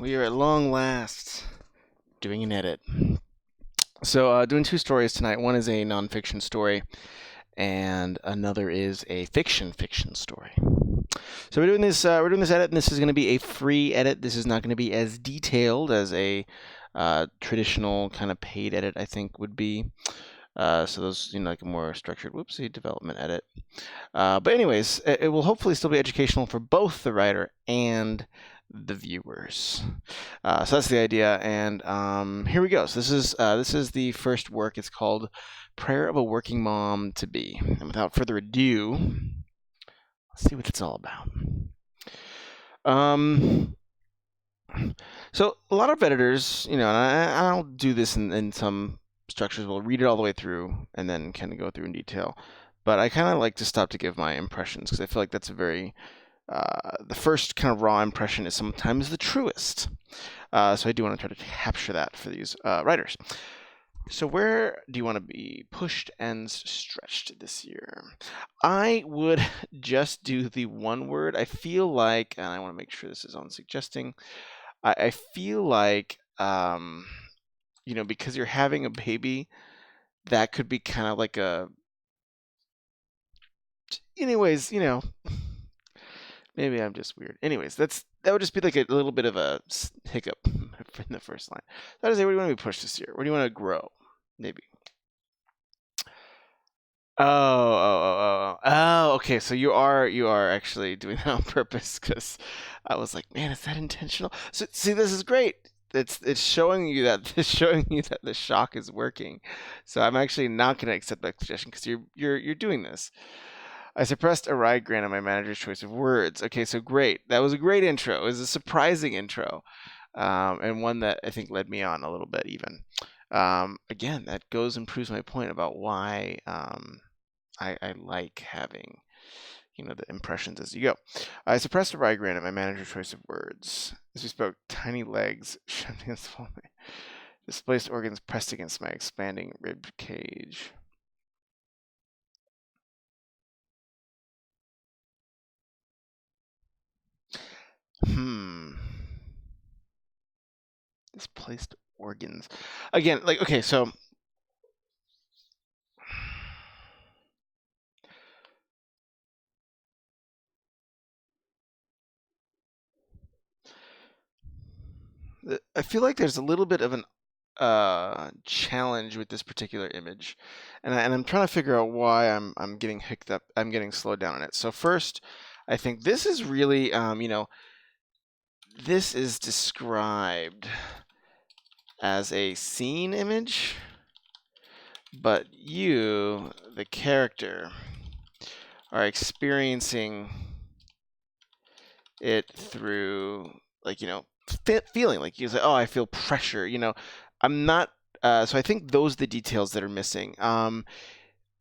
we are at long last doing an edit. So, doing two stories tonight. One is a nonfiction story, and another is a fiction story. So we're doing this. We're doing this edit, and this is going to be a free edit. This is not going to be as detailed as a traditional kind of paid edit, I think, would be. So those, like a more structured, development edit. But anyways, it will hopefully still be educational for both the writer and the viewers. So that's the idea, and here we go. So this is the first work. It's called "Prayer of a Working Mom to Be." And without further ado, let's see what it's all about. So a lot of editors, and I'll do this in some structures. We'll read it all the way through and then kind of go through in detail. But I kind of like to stop to give my impressions because I feel like that's a very the first kind of raw impression is sometimes the truest. So I do want to try to capture that for these writers. So where do you want to be pushed and stretched this year? I would just do the one word. I feel like, and I want to make sure this is on suggesting, I feel like, because you're having a baby, that could be kind of like a... Anyways, maybe I'm just weird. Anyways, that would just be like a little bit of a hiccup in the first line. That is, what do you want to be pushed this year? Where do you want to grow? Maybe. Oh. Okay. So you are actually doing that on purpose because I was like, man, is that intentional? So see, this is great. It's showing you that the shock is working. So I'm actually not going to accept that suggestion because you're doing this. I suppressed a ride grant on my manager's choice of words. Okay, so great. That was a great intro. It was a surprising intro, and one that I think led me on a little bit even. Again, that goes and proves my point about why I like having, the impressions as you go. I suppressed a ride grant at my manager's choice of words. As we spoke, tiny legs shoved against the wall. Displaced organs pressed against my expanding rib cage. Displaced organs. Again, okay, so I feel like there's a little bit of an challenge with this particular image, and I'm trying to figure out why I'm getting hicked up. I'm getting slowed down on it. So first, I think this is really this is described as a scene image, but you, the character, are experiencing it through feeling like you say, oh, I feel pressure. I'm not. So I think those are the details that are missing. And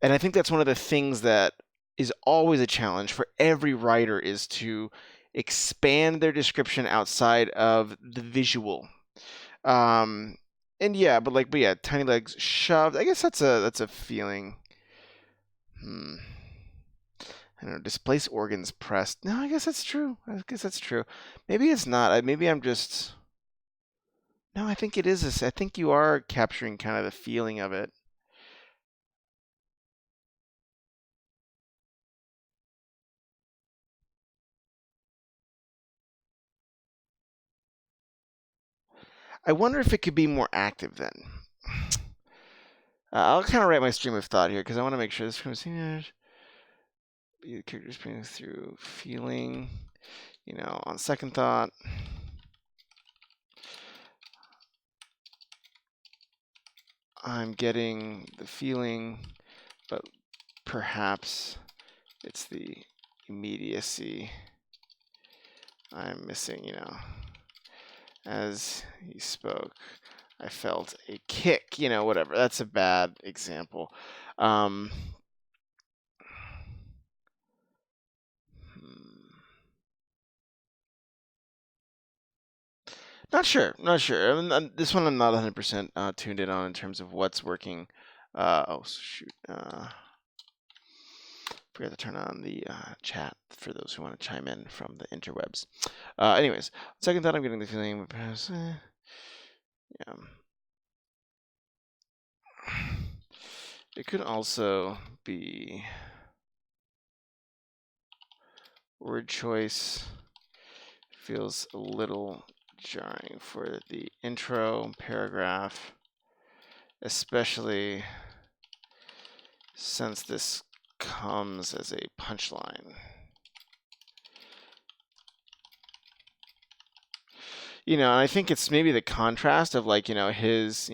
I think that's one of the things that is always a challenge for every writer is to expand their description outside of the visual. And yeah, but yeah, tiny legs shoved. I guess that's a feeling. I don't know, displaced organs pressed. No, I guess that's true. Maybe it's not. Maybe I'm just... No, I think it is. I think you are capturing kind of the feeling of it. I wonder if it could be more active then. I'll kind of write my stream of thought here because I want to make sure this from the characters putting through feeling. On second thought, I'm getting the feeling, but perhaps it's the immediacy I'm missing, As he spoke, I felt a kick, whatever. That's a bad example. Not sure. I mean, this one I'm not 100% tuned in on in terms of what's working. Oh, shoot. Forgot to turn on the chat for those who want to chime in from the interwebs. Anyways, second thought, I'm getting the feeling. Yeah. It could also be word choice feels a little jarring for the intro paragraph, especially since this comes as a punchline. I think it's maybe the contrast of like, his,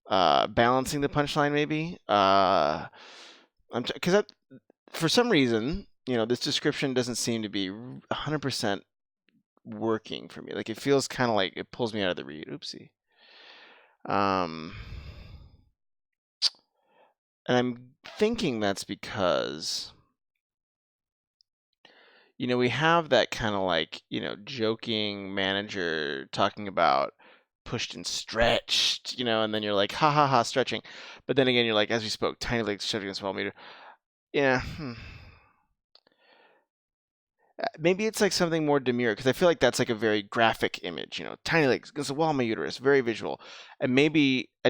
balancing the punchline maybe. Because for some reason, this description doesn't seem to be 100% working for me. Like it feels kind of like it pulls me out of the read. Oopsie. And I'm thinking that's because, we have that kind of like, joking manager talking about pushed and stretched, and then you're like, ha ha ha, stretching. But then again, you're like, as we spoke, tiny legs stretching a small meter. Yeah. Maybe it's like something more demure because I feel like that's like a very graphic image, tiny legs against the wall of my uterus, very visual. And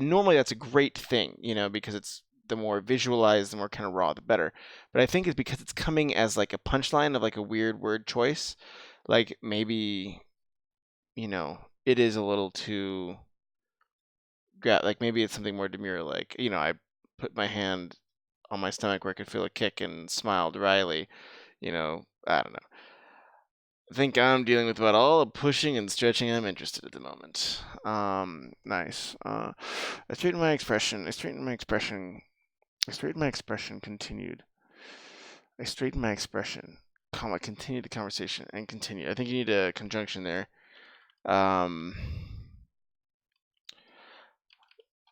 normally that's a great thing, because it's the more visualized, the more kind of raw, the better. But I think it's because it's coming as like a punchline of like a weird word choice. Like maybe, it is a little too, like maybe it's something more demure. Like, I put my hand on my stomach where I could feel a kick and smiled wryly, I don't know. I think I'm dealing with about all the pushing and stretching I'm interested at the moment. Nice. I straightened my expression. Continued. I straightened my expression, comma, continued the conversation, and continue. I think you need a conjunction there.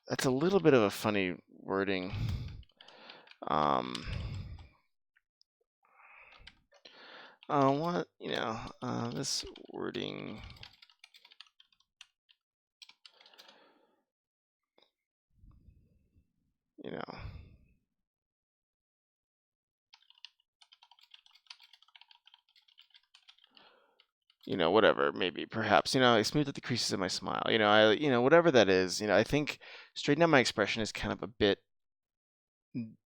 That's a little bit of a funny wording. This wording. Whatever, maybe, perhaps, I smoothed out the creases of my smile. Whatever that is, I think straighten out my expression is kind of a bit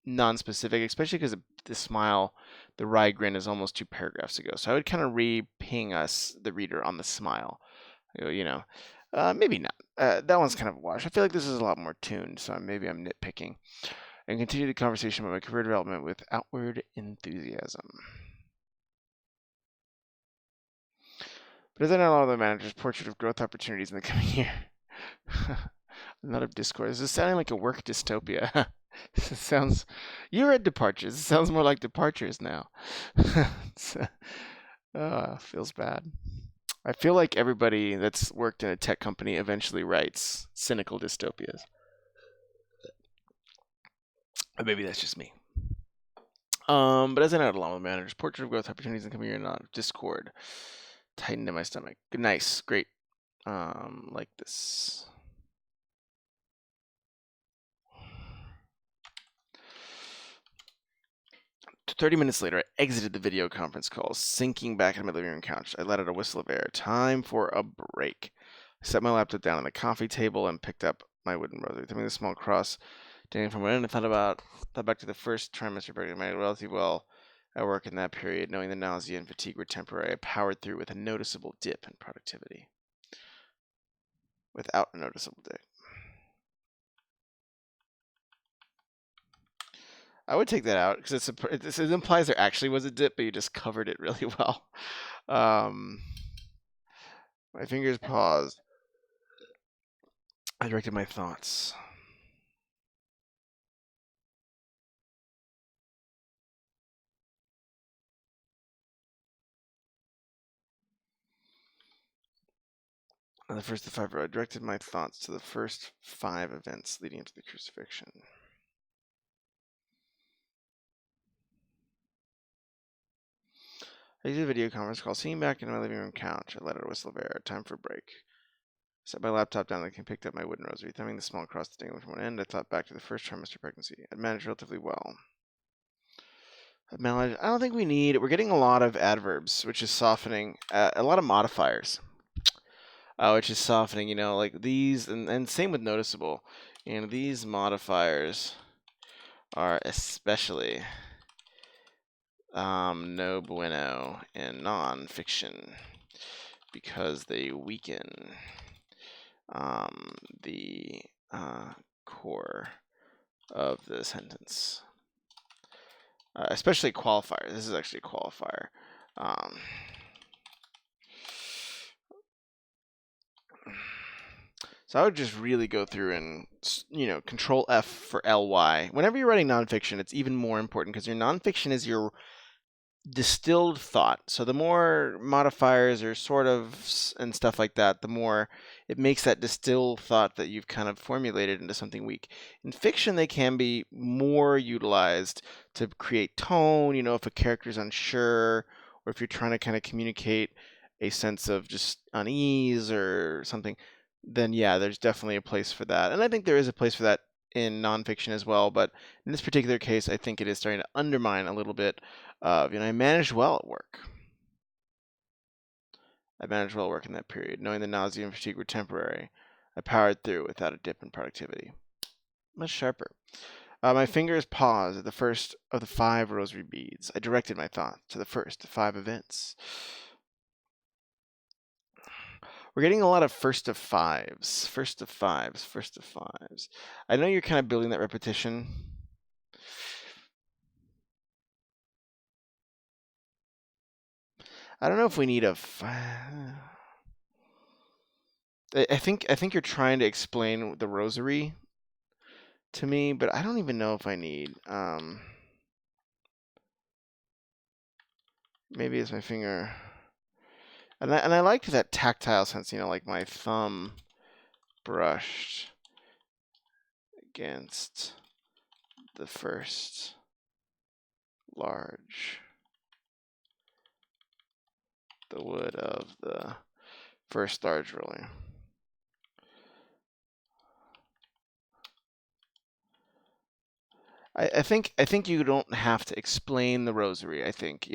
non-specific, especially because the smile, the wry grin is almost 2 paragraphs ago. So I would kind of re-ping us, the reader, on the smile. Maybe not. That one's kind of a wash. I feel like this is a lot more tuned, so maybe I'm nitpicking. And continue the conversation about my career development with outward enthusiasm. But isn't all the manager's portrait of growth opportunities in the coming year? Another discourse. This is sounding like a work dystopia. This sounds. You read Departures. It sounds more like Departures now. Feels bad. I feel like everybody that's worked in a tech company eventually writes cynical dystopias. But maybe that's just me. But as I noted, along with the manager's portrait of growth opportunities in the coming year, not discord. Tightened in my stomach. Nice, great. Like this. 30 minutes later, I exited the video conference call, sinking back into my living room couch. I let out a whistle of air. Time for a break. I set my laptop down on the coffee table and picked up my wooden rosary. Thumbing the small cross dangling from one end, I thought back to the first trimester break. I made relatively well at work in that period, knowing the nausea and fatigue were temporary. I powered through with a noticeable dip in productivity. Without a noticeable dip. I would take that out because it implies there actually was a dip, but you just covered it really well. My fingers paused. I directed my thoughts. On the first of 5, I directed my thoughts to the first 5 events leading into the crucifixion. I did a video conference call, sitting back in my living room couch. I let out a whistle of air. Time for a break. I set my laptop down and picked up my wooden rosary. Thumbing the small cross dangling from one end, I thought back to the first trimester pregnancy. I'd managed relatively well. I don't think we need. We're getting a lot of adverbs, which is softening. A lot of modifiers, which is softening. You know, like these, and same with noticeable. And these modifiers are especially no bueno in nonfiction because they weaken the core of the sentence. Especially qualifiers. This is actually a qualifier. So I would just really go through and, Control F for ly. Whenever you're writing nonfiction, it's even more important because your nonfiction is your distilled thought. So the more modifiers or sort of and stuff like that, the more it makes that distilled thought that you've kind of formulated into something weak. In fiction, they can be more utilized to create tone. If a character is unsure or if you're trying to kind of communicate a sense of just unease or something, then yeah, there's definitely a place for that. And I think there is a place for that in nonfiction as well, but in this particular case, I think it is starting to undermine a little bit of, I managed well at work. I managed well at work in that period, knowing the nausea and fatigue were temporary. I powered through without a dip in productivity. Much sharper. My fingers paused at the first of the 5 rosary beads. I directed my thoughts to the first of 5 events. We're getting a lot of first of 5s. First of 5s. First of 5s. I know you're kind of building that repetition. I don't know if we need a. I think you're trying to explain the rosary to me, but I don't even know if I need. Maybe it's my finger. And I liked that tactile sense, like my thumb brushed against the first the wood of the first large rolling. I think you don't have to explain the rosary. I think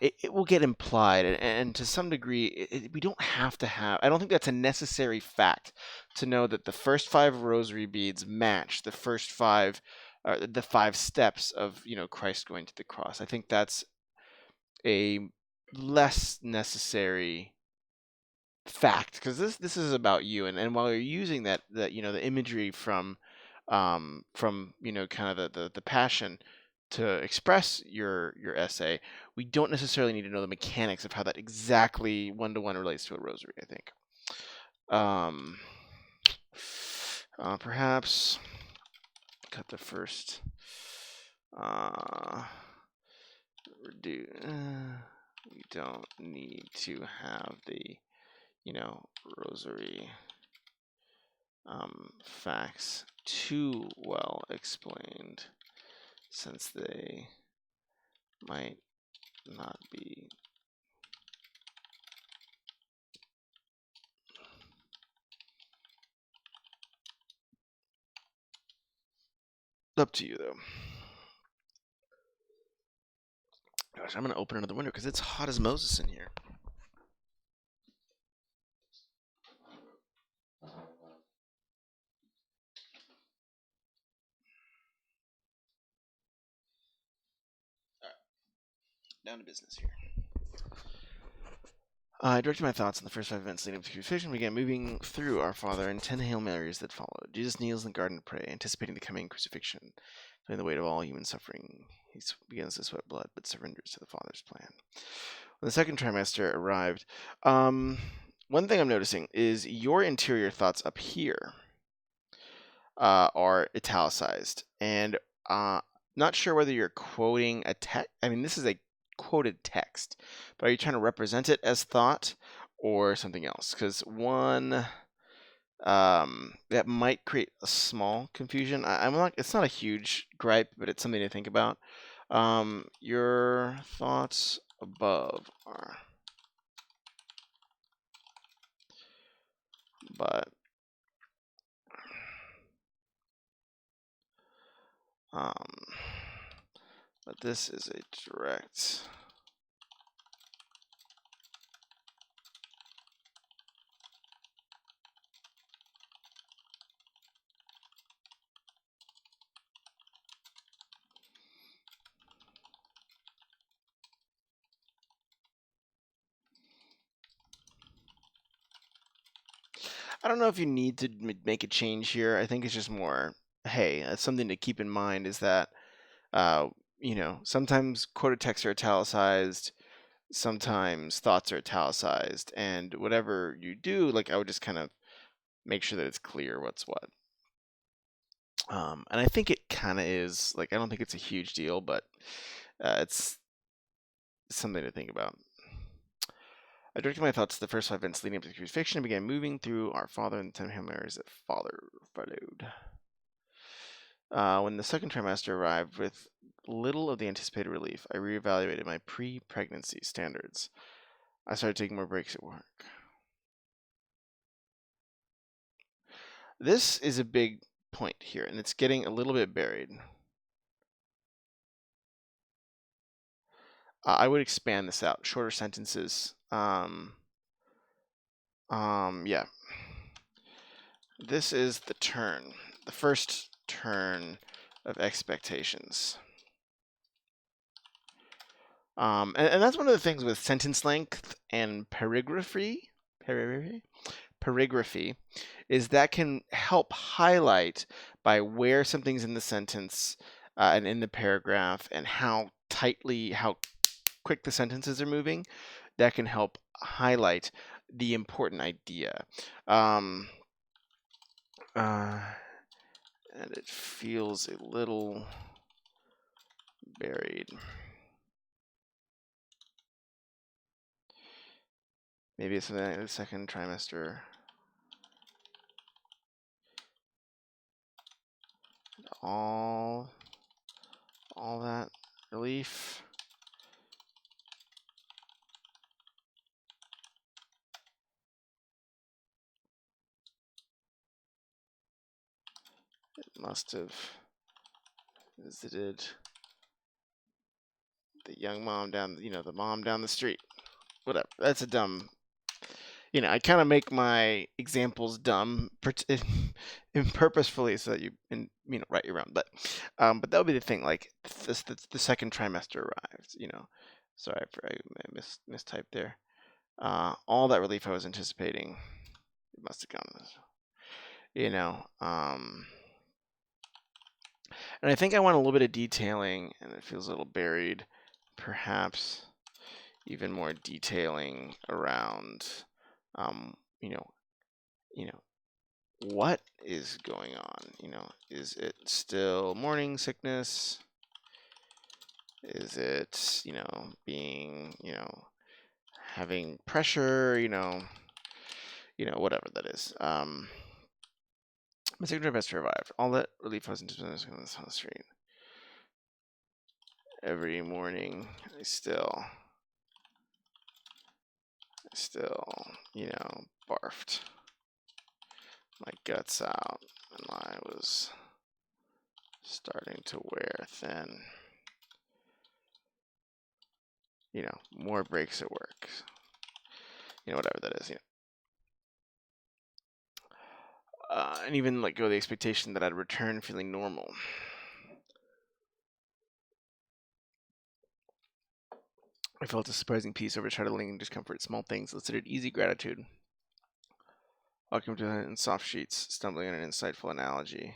it will get implied, and to some degree, we don't have to have. I don't think that's a necessary fact to know that the first 5 rosary beads match the first 5, the 5 steps of Christ going to the cross. I think that's a less necessary fact because this is about you, and while you're using that the imagery from kind of the passion to express your essay, we don't necessarily need to know the mechanics of how that exactly one-to-one relates to a rosary, I think. Perhaps cut the first reduce. We don't need to have the rosary facts too well explained, since they might not be up to you, though. Gosh, I'm going to open another window because it's hot as Moses in here. Down to business here. I directed my thoughts on the first 5 events leading up to crucifixion, began moving through Our Father and 10 Hail Marys that followed. Jesus kneels in the garden to pray, anticipating the coming crucifixion. Feeling the weight of all human suffering, he begins to sweat blood, but surrenders to the Father's plan. When the second trimester arrived, one thing I'm noticing is your interior thoughts up here are italicized, and not sure whether you're quoting a text. I mean, this is a quoted text, but are you trying to represent it as thought or something else? Because one that might create a small confusion. I'm not. It's not a huge gripe, but it's something to think about. Your thoughts above are, but um, but this is a direct. I don't know if you need to make a change here. I think it's just more, hey, something to keep in mind is that, uh, sometimes quoted texts are italicized, sometimes thoughts are italicized, and whatever you do, like I would just kind of make sure that it's clear what's what. And I think it kind of is. Like, I don't think it's a huge deal, but it's something to think about. I directed my thoughts to the first 5 events leading up to the crucifixion and began moving through our Father and the 10 Hail Marys that followed. When the second trimester arrived with little of the anticipated relief, I reevaluated my pre-pregnancy standards. I started taking more breaks at work. This is a big point here, and it's getting a little bit buried. I would expand this out, shorter sentences. Yeah. This is the turn, the first turn of expectations. And that's one of the things with sentence length and perigraphy, is that can help highlight by where something's in the sentence and in the paragraph and how quick the sentences are moving. That can help highlight the important idea. And it feels a little buried. Maybe it's something like the second trimester. All that relief. It must have visited the young mom down, the mom down the street. Whatever. That's a dumb. I kind of make my examples dumb purposefully so that you write your own. But that would be the thing. Like the second trimester arrived. Sorry, I mistyped there. All that relief I was anticipating, it must have gone. And I think I want a little bit of detailing, and it feels a little buried. Perhaps even more detailing around, what is going on? Is it still morning sickness? Is it, being, having pressure? Whatever that is. My second trimester arrived. All that relief was into on the street. Every morning, I still, barfed my guts out, and I was starting to wear thin. More breaks at work. Whatever that is. And even let go of the expectation that I'd return feeling normal. I felt a surprising peace over startling discomfort. Small things elicited easy gratitude. Walking to in soft sheets, stumbling on an insightful analogy,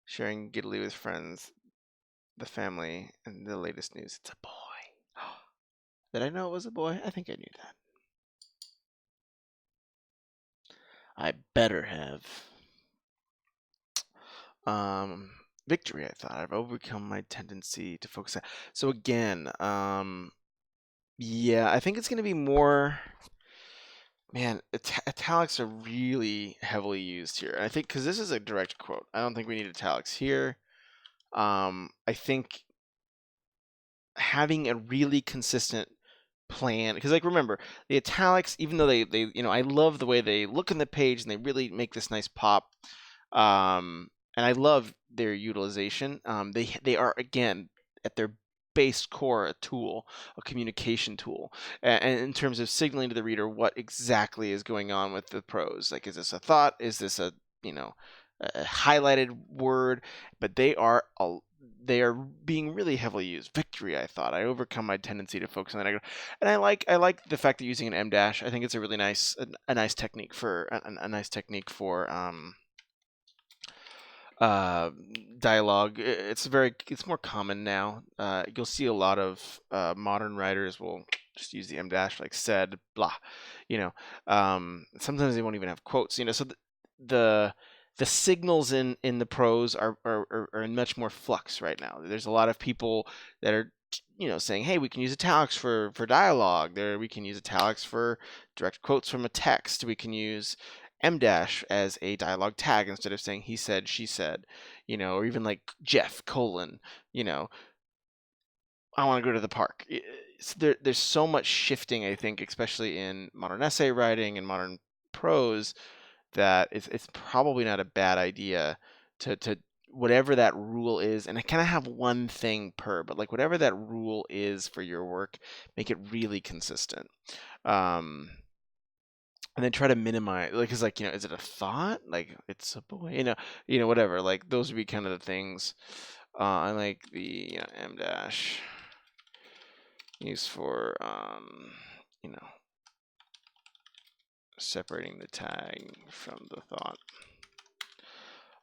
sharing giddily with friends, the family, and the latest news. It's a boy. Did I know it was a boy? I think I knew that. I better have. Victory, I thought. I've overcome my tendency to focus on. So again, yeah, I think it's going to be more. Man, italics are really heavily used here. And I think because this is a direct quote, I don't think we need italics here. I think having a really consistent plan, because remember, the italics, even though they I love the way they look on the page and they really make this nice pop. And I love their utilization. They are, again, at their space core a tool, a communication tool, and in terms of signaling to the reader what exactly is going on with the prose. Like, is this a thought? Is this a a highlighted word? But they are being really heavily used. Victory, I thought. I overcome my tendency to focus on that. And I like the fact that using an M dash. I think it's a really nice technique for a nice technique for uh, dialogue. It's more common now. You'll see a lot of modern writers will just use the M dash, like said, blah, you know. Sometimes they won't even have quotes, So the signals in the prose are in much more flux right now. There's a lot of people that are saying, hey, we can use italics for dialogue. We can use italics for direct quotes from a text. We can use M dash as a dialogue tag instead of saying he said, she said, or even like Jeff colon, I want to go to the park. There's so much shifting, I think, especially in modern essay writing and modern prose, that it's probably not a bad idea to whatever that rule is, and I kind of have one thing per, but like whatever that rule is for your work, make it really consistent. And then try to minimize, like, cause like, is it a thought? Like, it's a boy, whatever. Like, those would be kind of the things. I like the M dash used for, separating the tag from the thought.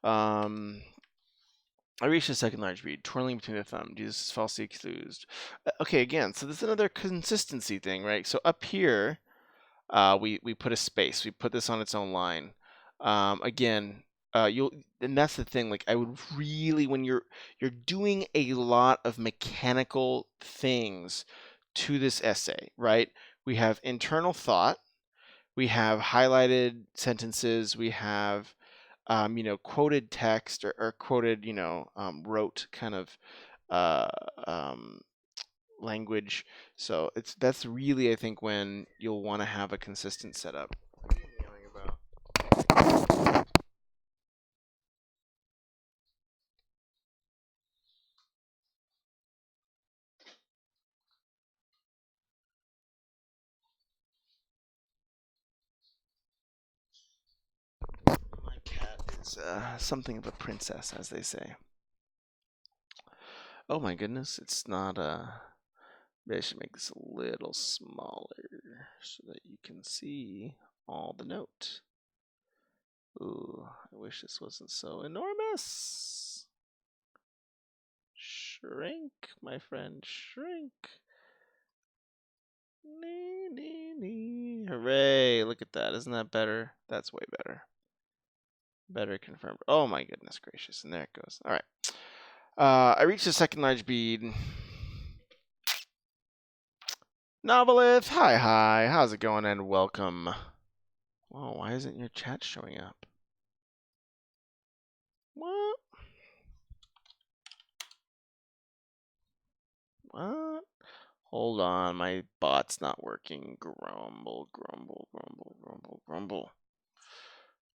I reached the second large bead, twirling between the thumb. Jesus is falsely accused. Okay, again, so this is another consistency thing, right? So up here, we put a space. We put this on its own line. Again, and that's the thing. Like, I would really, when you're doing a lot of mechanical things to this essay, right? We have internal thought. We have highlighted sentences. We have quoted text or quoted, rote kind of uh, um, language. So that's really, I think, when you'll want to have a consistent setup. My cat is something of a princess, as they say. Oh my goodness, it's not maybe I should make this a little smaller so that you can see all the note. Ooh, I wish this wasn't so enormous. Shrink, my friend, shrink. Nee, nee, nee. Hooray, look at that. Isn't that better? That's way better. Better confirmed. Oh my goodness gracious. And there it goes. All right. I reached the second large bead. Novelith, hi. How's it going? And welcome. Whoa, why isn't your chat showing up? What? What? Hold on, my bot's not working. Grumble.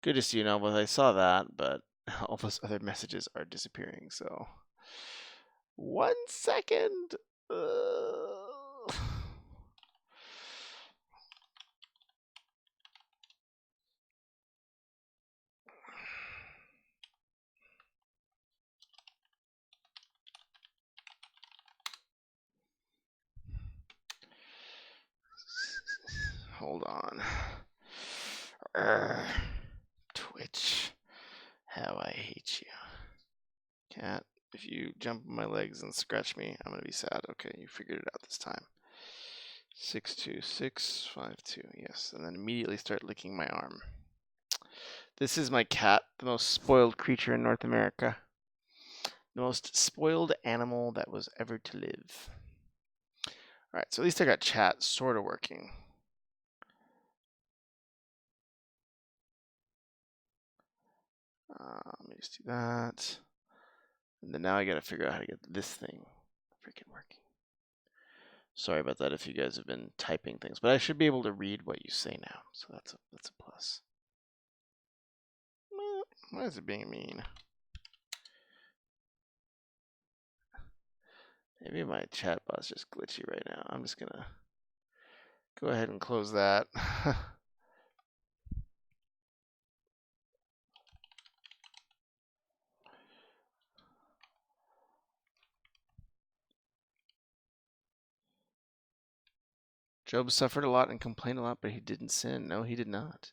Good to see you, Novelith. I saw that, but all those other messages are disappearing, so. 1 second. Hold on. Twitch. How I hate you. Cat, if you jump on my legs and scratch me, I'm gonna be sad. Okay, you figured it out this time. 62652. Yes, and then immediately start licking my arm. This is my cat, the most spoiled creature in North America. The most spoiled animal that was ever to live. Alright, so at least I got chat sort of working. Let me just do that. And then now I gotta figure out how to get this thing freaking working. Sorry about that if you guys have been typing things, but I should be able to read what you say now, so that's a plus. Why is it being mean? Maybe my chat bot's just glitchy right now. I'm just gonna go ahead and close that. Job suffered a lot and complained a lot, but he didn't sin. No, he did not.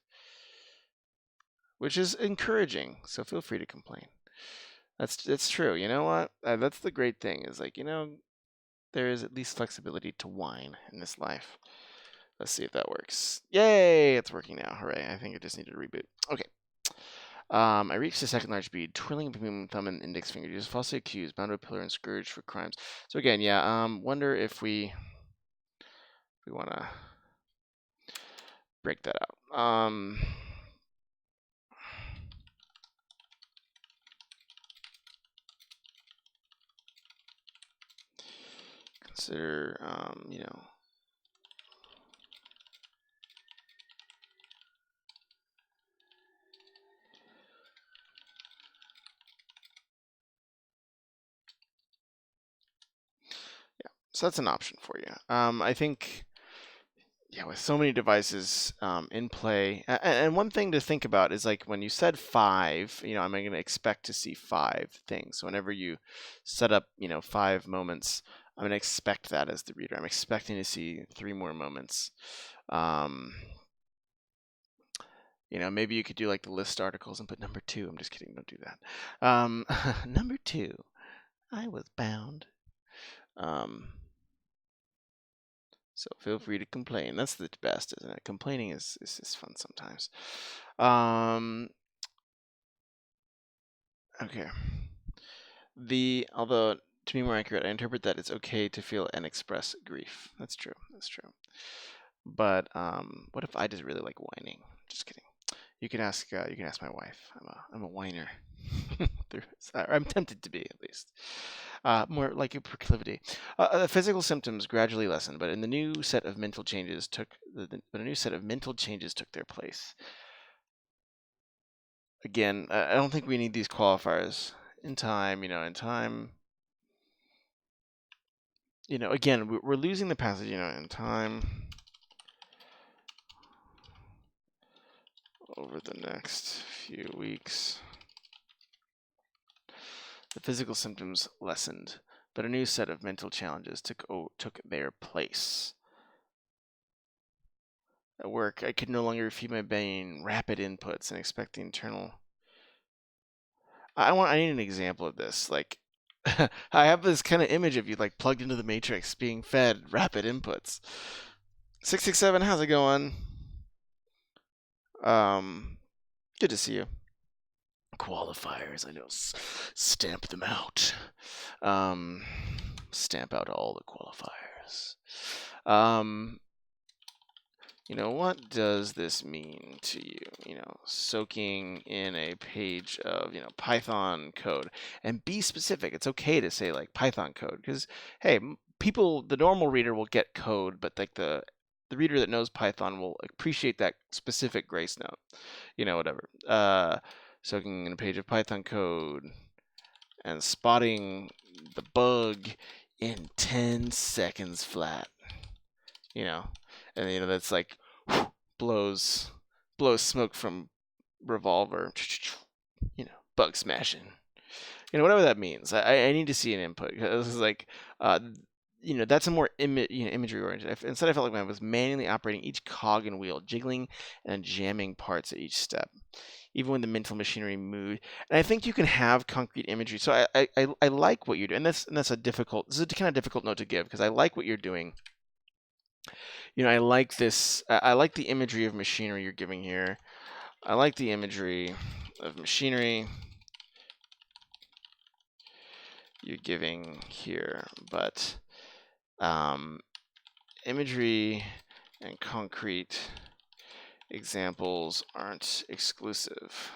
Which is encouraging. So feel free to complain. That's true. You know what? That's the great thing is like, there is at least flexibility to whine in this life. Let's see if that works. Yay! It's working now. Hooray. I think it just needed a reboot. Okay. I reached the second large bead, twirling between thumb and index finger. Just falsely accused, bound to a pillar and scourged for crimes. So again, yeah, wonder if we want to break that out. Consider, so that's an option for you. I think, yeah, with so many devices in play, and one thing to think about is like when you said 5, I'm going to expect to see 5 things. So whenever you set up, 5 moments, I'm going to expect that as the reader. I'm expecting to see 3 more moments. Maybe you could do like the list articles and put number 2. I'm just kidding. Don't do that. Number 2, I was bound. So feel free to complain. That's the best, isn't it? Complaining is fun sometimes. Okay. Although to be more accurate, I interpret that it's okay to feel and express grief. That's true. That's true. But what if I just really like whining? Just kidding. You can ask my wife. I'm a whiner. I'm tempted to be, at least. More like a proclivity. The physical symptoms gradually lessened, but a new set of mental changes took their place. Again, I don't think we need these qualifiers. In time. Again, we're losing the passage. In time. Over the next few weeks, the physical symptoms lessened, but a new set of mental challenges took their place. At work, I could no longer feed my brain rapid inputs and expect the internal. I need an example of this. Like, I have this kind of image of you like plugged into the matrix, being fed rapid inputs. 667, how's it going? Good to see you. Qualifiers, I know. Stamp them out. Stamp out all the qualifiers. What does this mean to you? Soaking in a page of, Python code. And be specific. It's okay to say, like, Python code. Because, hey, the normal reader will get code, but, like, the reader that knows Python will appreciate that specific grace note. Whatever. Soaking in a page of Python code and spotting the bug in 10 seconds flat. And that's like blows smoke from revolver. Bug smashing. Whatever that means. I need to see an input. This is like, that's a more imagery oriented. Instead, I felt like I was manually operating each cog and wheel, jiggling and jamming parts at each step, even when the mental machinery moved. And I think you can have concrete imagery. So I like what you're doing. And this is a kind of difficult note to give because I like what you're doing. I like this. I like the imagery of machinery you're giving here. I like the imagery of machinery you're giving here, but imagery and concrete examples aren't exclusive.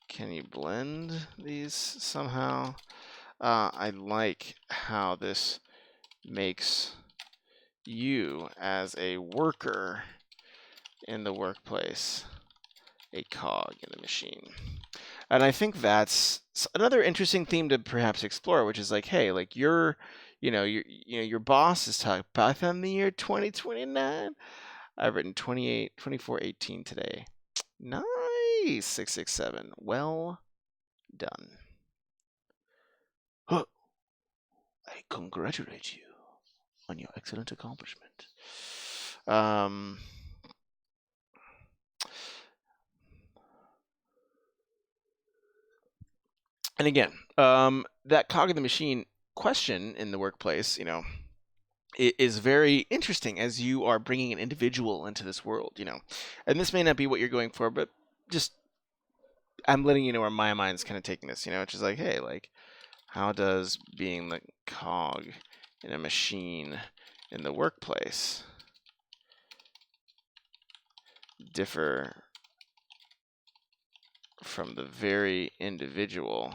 Can you blend these somehow? I like how this makes you as a worker in the workplace a cog in the machine. And I think that's another interesting theme to perhaps explore, which is like, hey, like your boss is talking about in the year 2029. I've written 2418 today. Nice. 667. Well done. Huh. I congratulate you on your excellent accomplishment. Um, and again, that cog in the machine question in the workplace, is very interesting as you are bringing an individual into this world, and this may not be what you're going for, but just I'm letting you know where my mind's kind of taking this, which is like, hey, like, how does being the cog in a machine in the workplace differ from the very individual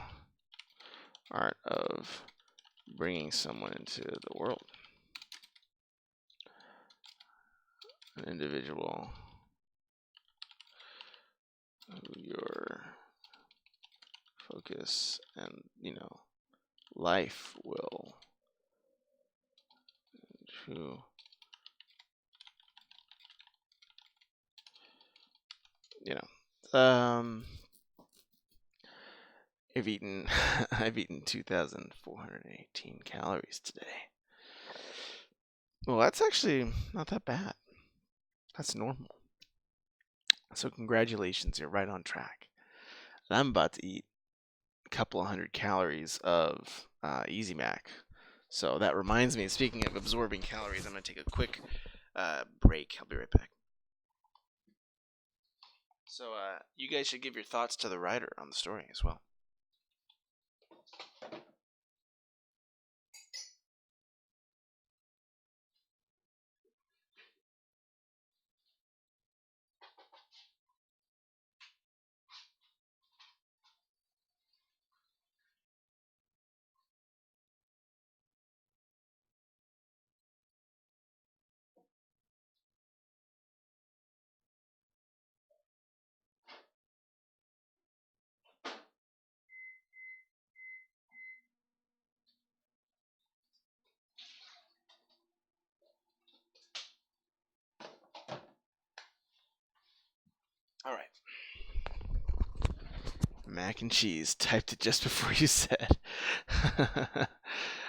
art of bringing someone into the world? An individual who your focus and, life will, who, I've eaten I've eaten 2,418 calories today. Well, that's actually not that bad. That's normal. So congratulations, you're right on track. And I'm about to eat a couple of hundred calories of Easy Mac. So that reminds me, speaking of absorbing calories, I'm going to take a quick break. I'll be right back. So you guys should give your thoughts to the writer on the story as well. All right. Mac and cheese. Typed it just before you said.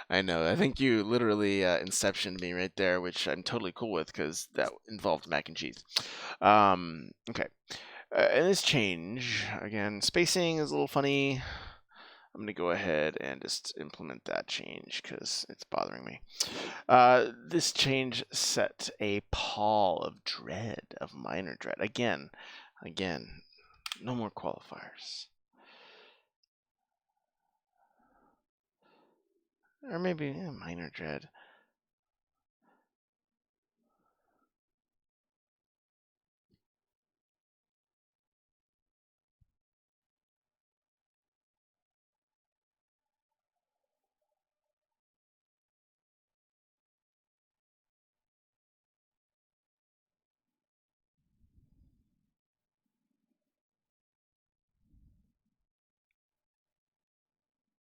I know. I think you literally inceptioned me right there, which I'm totally cool with because that involved mac and cheese. Okay. And this change, again, spacing is a little funny. I'm going to go ahead and just implement that change because it's bothering me. This change set a pall of dread, of minor dread. Again, no more qualifiers. Or maybe minor dread.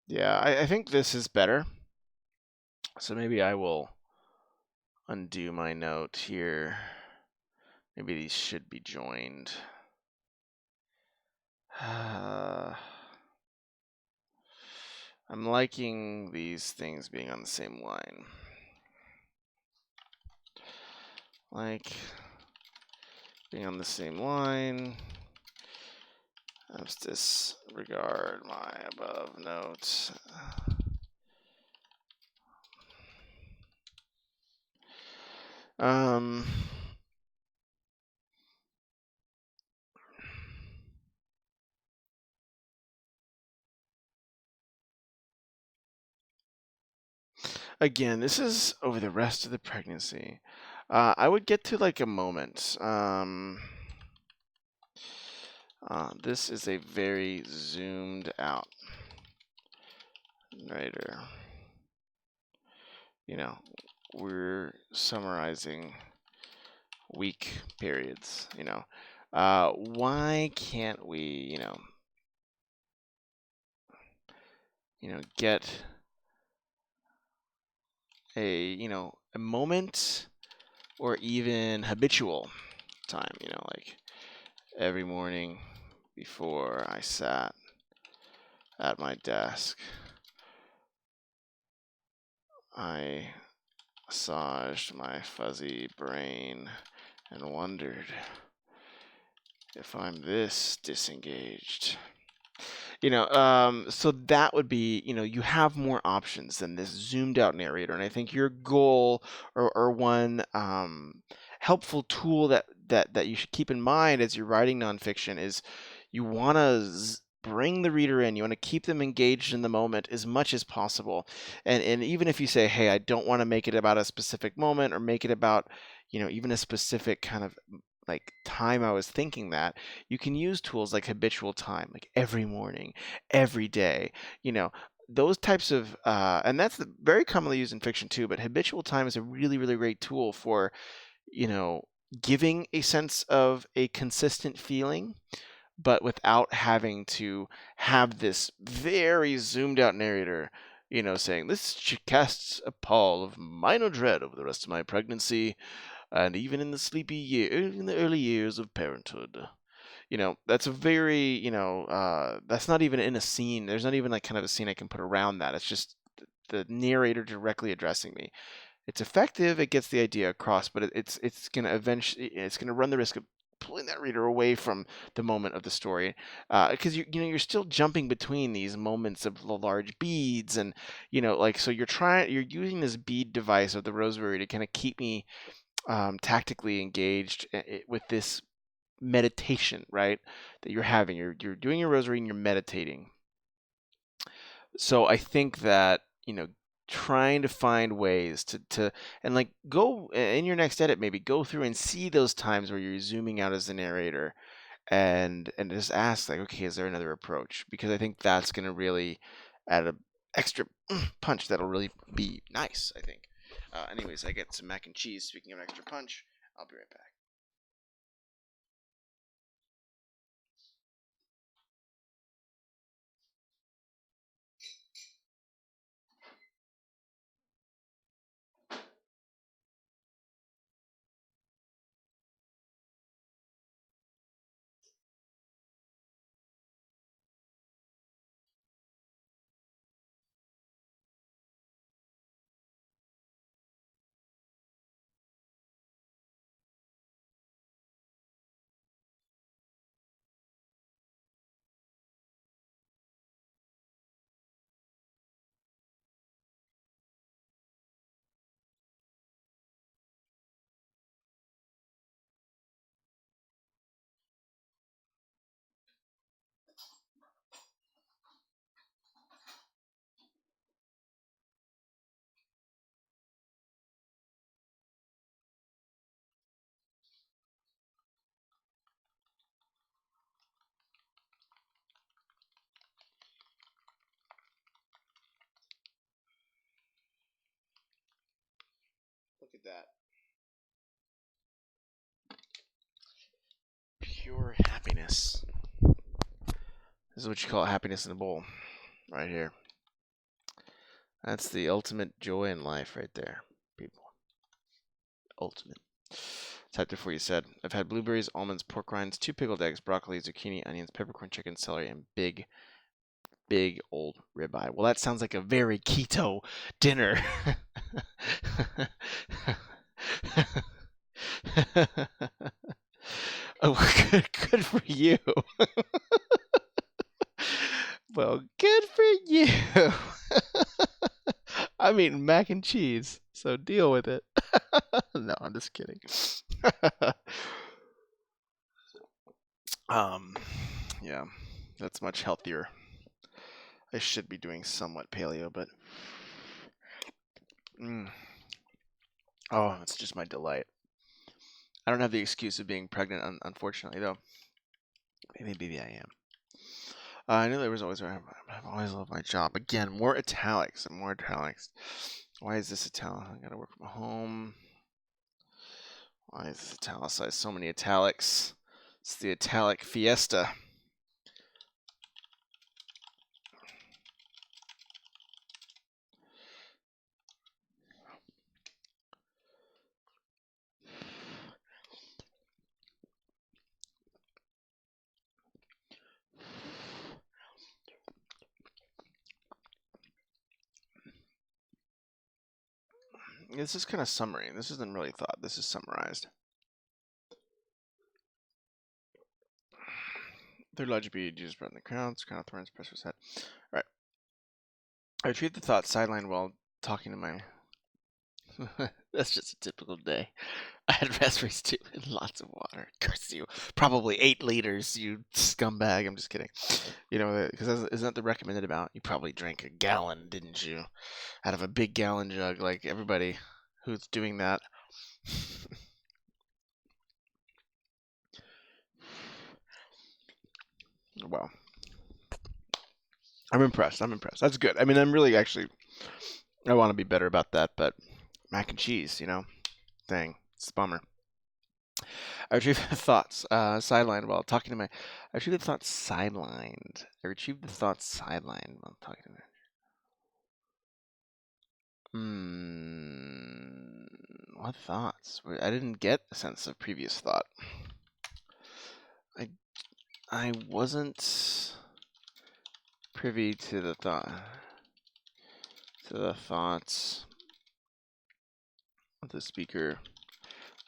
Yeah, I think this is better. So maybe I will undo my note here. Maybe these should be joined. I'm liking these things being on the same line. Like being on the same line. Let's disregard my above note. Again, this is over the rest of the pregnancy. I would get to like a moment. This is a very zoomed out writer. We're summarizing week periods. Why can't we, get a, a moment or even habitual time, like every morning before I sat at my desk, I massaged my fuzzy brain and wondered if I'm this disengaged. So that would be, you have more options than this zoomed out narrator. And I think your goal, or one helpful tool that you should keep in mind as you're writing nonfiction is you want to bring the reader in. You want to keep them engaged in the moment as much as possible. And even if you say, hey, I don't want to make it about a specific moment or make it about, even a specific kind of like time I was thinking that, you can use tools like habitual time, like every morning, every day, those types of, and that's very commonly used in fiction too, but habitual time is a really, really great tool for, you know, giving a sense of a consistent feeling, but without having to have this very zoomed out narrator, saying, this casts a pall of minor dread over the rest of my pregnancy, and even in the early years of parenthood. That's a very, that's not even in a scene. There's not even like kind of a scene I can put around that. It's just the narrator directly addressing me. It's effective. It gets the idea across, but it's gonna it's gonna run the risk of pulling that reader away from the moment of the story, because you're still jumping between these moments of the large beads, and like, so you're using this bead device of the rosary to kind of keep me tactically engaged with this meditation, right? That you're having. You're doing your rosary and you're meditating. So I think that, trying to find ways to and like go in your next edit, maybe go through and see those times where you're zooming out as the narrator, and just ask like, okay, is there another approach? Because I think that's going to really add a extra punch that'll really be nice, I think. Anyways, I get some mac and cheese. Speaking of extra punch, I'll be right back. Look at that. Pure happiness. This is what you call happiness in a bowl, right here. That's the ultimate joy in life, right there, people. Ultimate. Typed before you said. I've had blueberries, almonds, pork rinds, 2 pickled eggs, broccoli, zucchini, onions, peppercorn, chicken, celery, and big, big old ribeye. Well, that sounds like a very keto dinner. Oh, good for you. Well, good for you. I'm eating mac and cheese, so deal with it. No, I'm just kidding. um, yeah, that's much healthier. I should be doing somewhat paleo, but oh, it's just my delight. I don't have the excuse of being pregnant, unfortunately, though. Maybe I am. I knew there was always. I've always loved my job. Again, more italics and more italics. Why is this italic? I gotta work from home. Why is this italicized? So many italics. It's the italic fiesta. This is kind of summary. This isn't really thought. This is summarized. Third logic be Jesus brought in the crown thorns, press his head. All right. I retrieved the thought sideline while talking to my. That's just a typical day. I had raspberries too and lots of water. Curse you. Probably 8 liters, you scumbag. I'm just kidding. You know, because isn't that the recommended amount? You probably drank a gallon, didn't you? Out of a big gallon jug, like everybody who's doing that. Wow. I'm impressed. That's good. I mean, I'm really actually, I want to be better about that, but mac and cheese, thing. It's a bummer. I retrieved the thoughts sidelined while talking to my. I retrieved the thoughts sidelined. I retrieved the thoughts sidelined while talking to my. What thoughts? I didn't get a sense of previous thought. I wasn't privy to the thoughts the speaker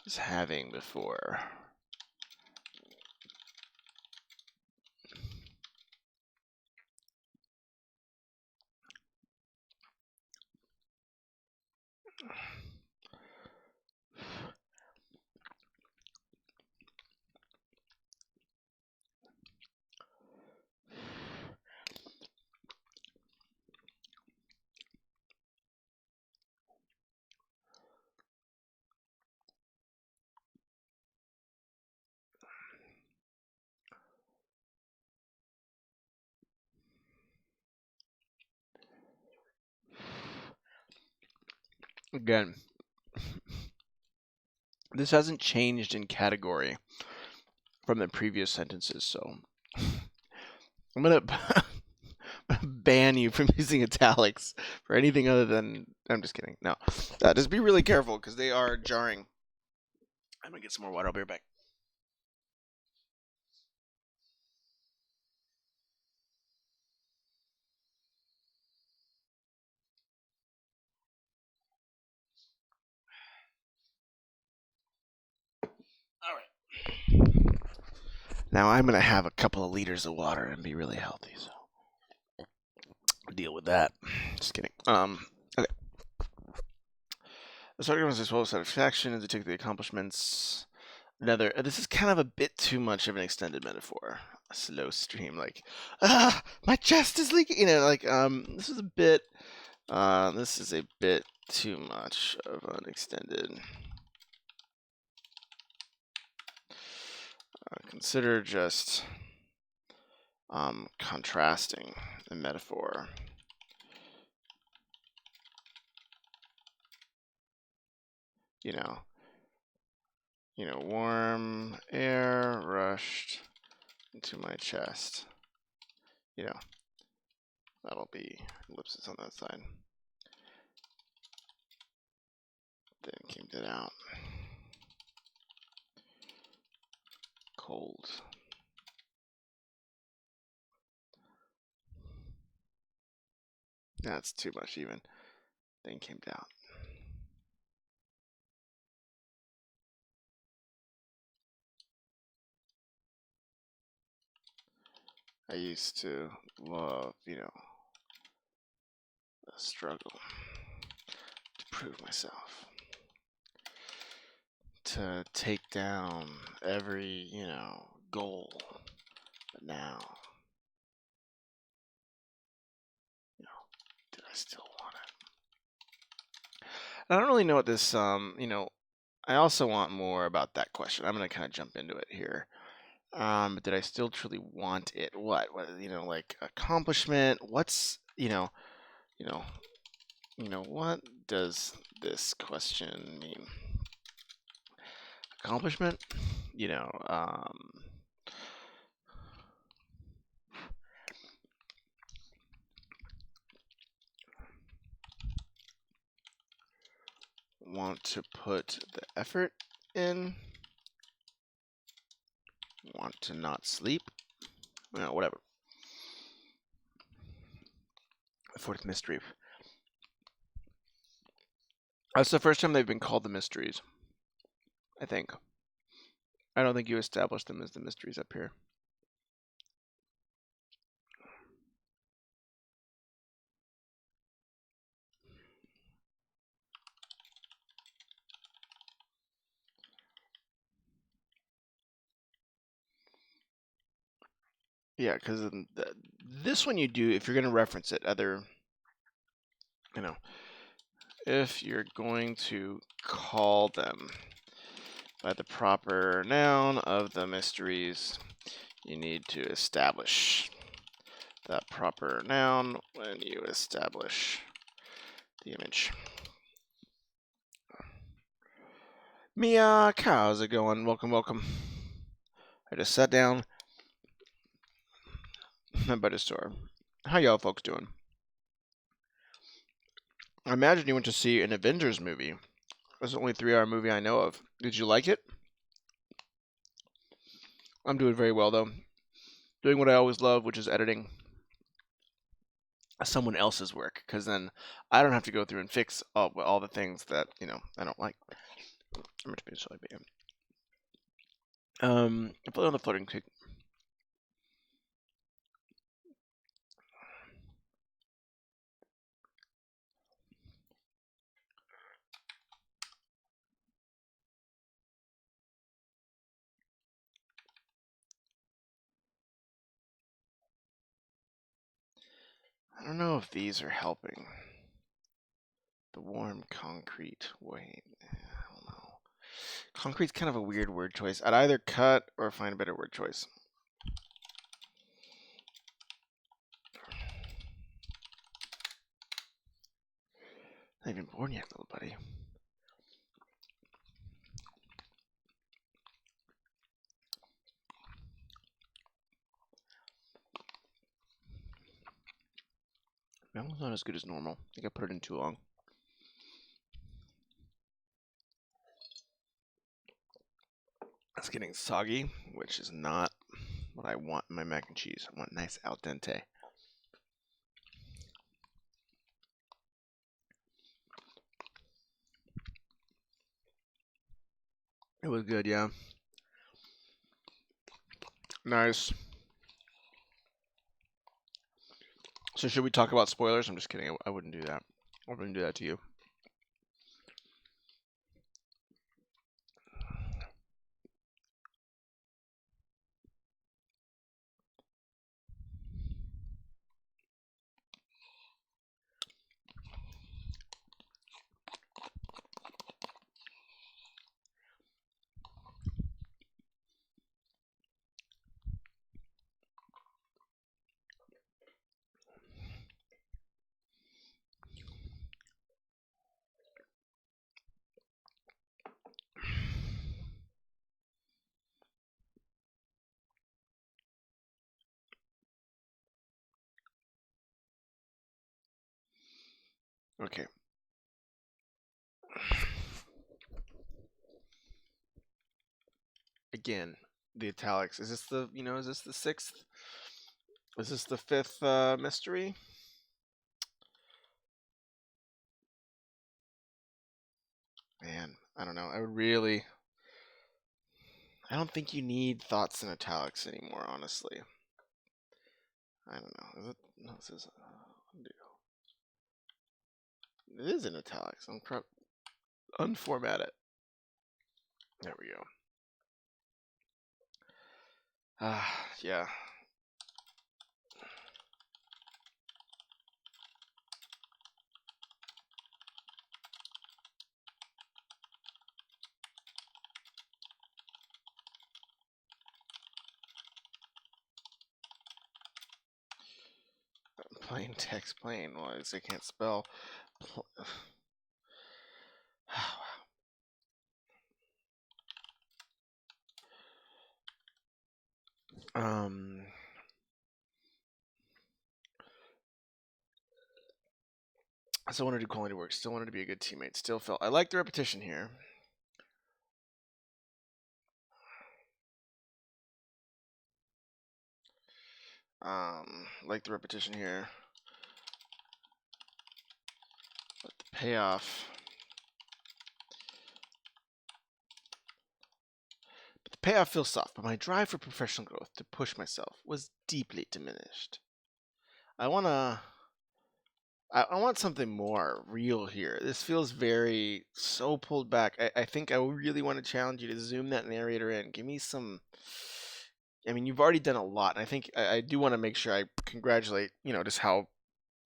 was having before. Again, this hasn't changed in category from the previous sentences, so I'm gonna ban you from using italics for anything other than. I'm just kidding. No, just be really careful because they are jarring. I'm gonna get some more water. I'll be right back. All right. Now I'm gonna have a couple of liters of water and be really healthy. So deal with that. Just kidding. Okay. The starting was as well as satisfaction as they took the accomplishments. This is kind of a bit too much of an extended metaphor. A slow stream, like, my chest is leaking. This is a bit. This is a bit too much of an extended. Consider just contrasting the metaphor. Warm air rushed into my chest. That'll be ellipsis on that side. Then came it out. Cold. That's too much even. Then came down. I used to love, the struggle to prove myself. To take down every, goal. But now, did I still want it? I don't really know what this, I also want more about that question. I'm going to kind of jump into it here. But did I still truly want it? What, like accomplishment? What's, what does this question mean? Accomplishment? Want to put the effort in? Want to not sleep? Whatever. The fourth mystery. That's the first time they've been called the Mysteries, I think. I don't think you established them as the Mysteries up here. Yeah, because this one you do, if you're going to reference it, you know, if you're going to call them by the proper noun of the Mysteries, you need to establish that proper noun when you establish the image. Mia, how's it going? Welcome, welcome. I just sat down by the store. How y'all folks doing? I imagine you went to see an Avengers movie. It's the only 3-hour movie I know of. Did you like it? I'm doing very well, though. Doing what I always love, which is editing someone else's work, because then I don't have to go through and fix all the things that, I don't like. I'm I play on the floating kick. I don't know if these are helping. The warm concrete. Wait, I don't know. Concrete's kind of a weird word choice. I'd either cut or find a better word choice. Not even born yet, little buddy. That one's not as good as normal. I think I put it in too long. It's getting soggy, which is not what I want in my mac and cheese. I want nice al dente. It was good, yeah. Nice. So should we talk about spoilers? I'm just kidding. I wouldn't do that. I wouldn't do that to you. Okay. Again, the italics. Is this is this the sixth? Is this the fifth mystery? Man, I don't know. I don't think you need thoughts in italics anymore, honestly. I don't know. Is it? No, this is undo. It is in italics. Unformat it. There we go. Yeah. Plain text, plain. Well, I can't spell. um. I still wanted to do quality work. Still wanted to be a good teammate. Still felt I like the repetition here. Like the repetition here. But the payoff payoff feels soft, but my drive for professional growth to push myself was deeply diminished. I wanna I want something more real here. This feels very so pulled back. I think I really want to challenge you to zoom that narrator in. Give me some. I mean, you've already done a lot, and I think I do want to make sure I congratulate just how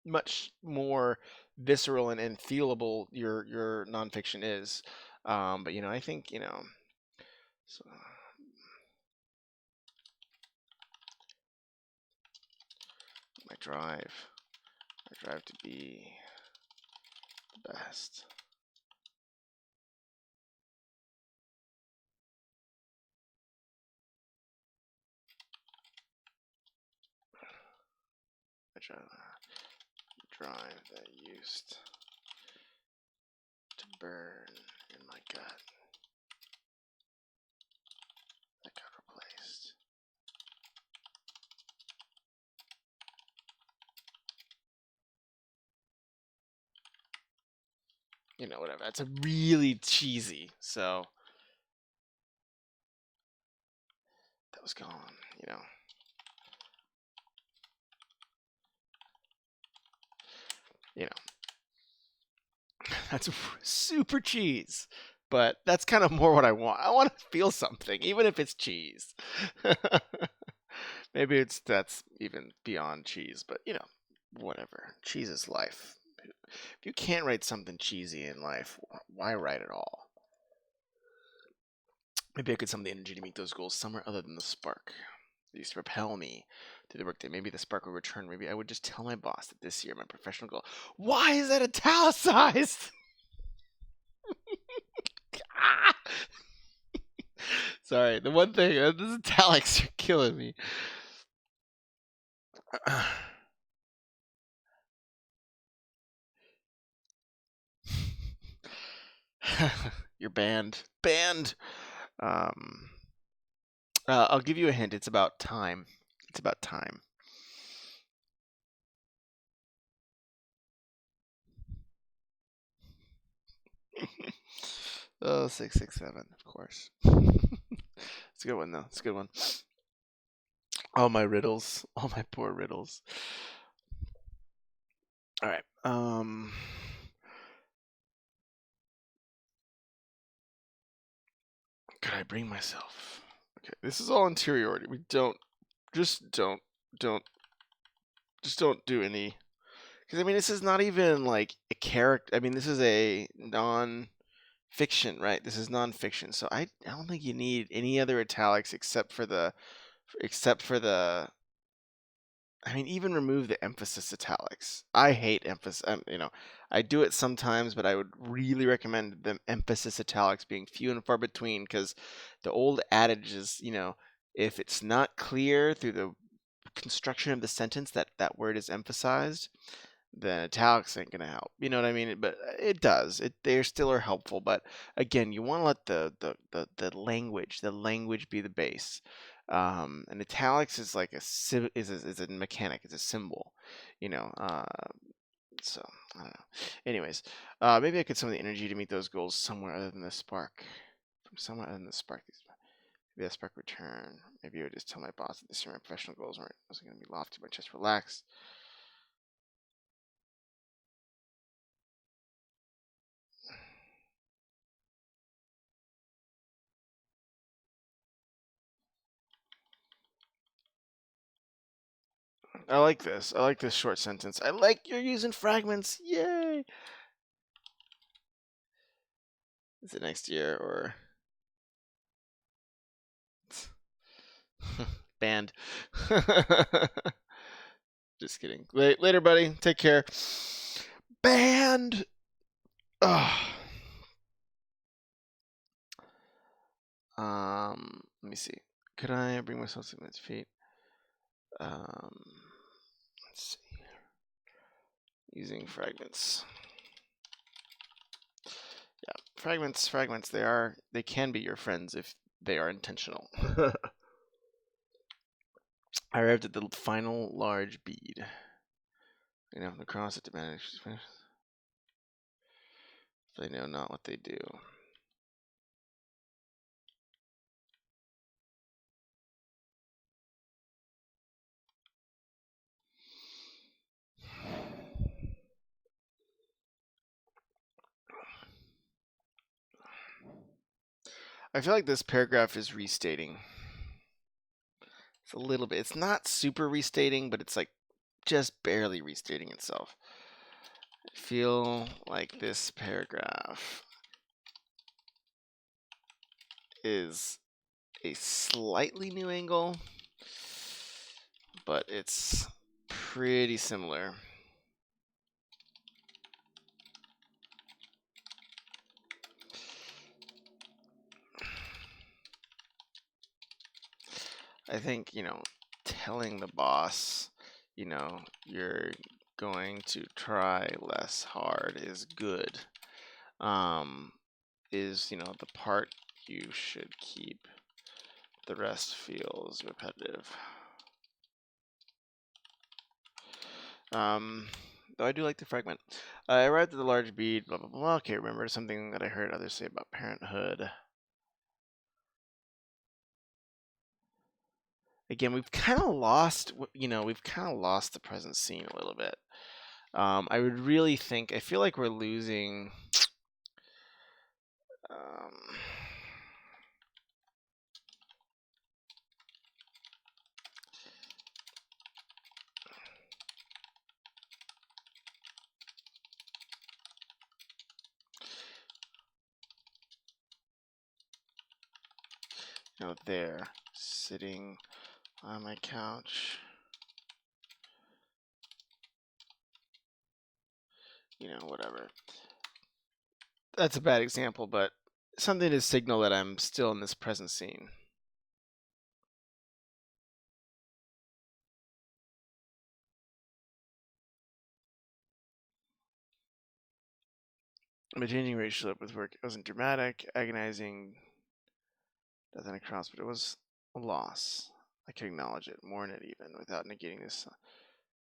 much more visceral and feelable your nonfiction is. But I think so my drive to be the best. My drive that used to burn in my gut that got replaced. Whatever. That's a really cheesy. So that was gone. You know. That's super cheese. But that's kind of more what I want. I want to feel something, even if it's cheese. Maybe that's even beyond cheese, but whatever. Cheese is life. If you can't write something cheesy in life, why write at all? Maybe I could summon the energy to meet those goals somewhere other than the spark. It used to propel me through the workday. Maybe the spark will return. Maybe I would just tell my boss that this year my professional goal. Why is that italicized? Sorry, the one thing, this italics are killing me. You're banned. Banned. Um, I'll give you a hint. It's about time. It's about time. Oh, 667, of course. It's a good one, though. It's a good one. All my riddles. All my poor riddles. All right. Could I bring myself? Okay, this is all interiority. We don't do any. Because I mean, this is not even like a character. I mean, this is a non-fiction, right? This is non-fiction, so I don't think you need any other italics except for the. I mean, even remove the emphasis italics. I hate emphasis. I do it sometimes, but I would really recommend the emphasis italics being few and far between because the old adage is, if it's not clear through the construction of the sentence that that word is emphasized, then italics ain't gonna help. You know what I mean? But it does. They still are helpful. But again, you want to let the language be the base. And italics is like is a mechanic. It's a symbol. You know. So I don't know. Anyways, maybe I could summon the energy to meet those goals somewhere other than the spark. From somewhere other than the spark. Maybe that spark return. Maybe I would just tell my boss that this year my professional goals wasn't going to be lofty, but just relax. I like this. I like this short sentence. I like you're using fragments. Yay! Is it next year or banned? Just kidding. Later, buddy. Take care. Banned. Ugh. Let me see. Could I bring myself to my feet? Let's see. Using fragments. Yeah, fragments. They can be your friends if they are intentional. I arrived at the final large bead. The cross it to manage. They know not what they do. I feel like this paragraph is restating. It's a little bit. It's not super restating, but it's like just barely restating itself. I feel like this paragraph is a slightly new angle, but it's pretty similar. I think, telling the boss, you're going to try less hard is good. Is, the part you should keep. The rest feels repetitive. Though I do like the fragment. I arrived at the large bead, blah, blah, blah. Okay, remember something that I heard others say about parenthood. Again, we've kind of lost, the present scene a little bit. I would really think, I feel like we're losing, there, sitting on my couch, whatever. That's a bad example, but something to signal that I'm still in this present scene. My changing relationship with work wasn't dramatic, agonizing, nothing across, but it was a loss. I could acknowledge it, mourn it even, without negating this,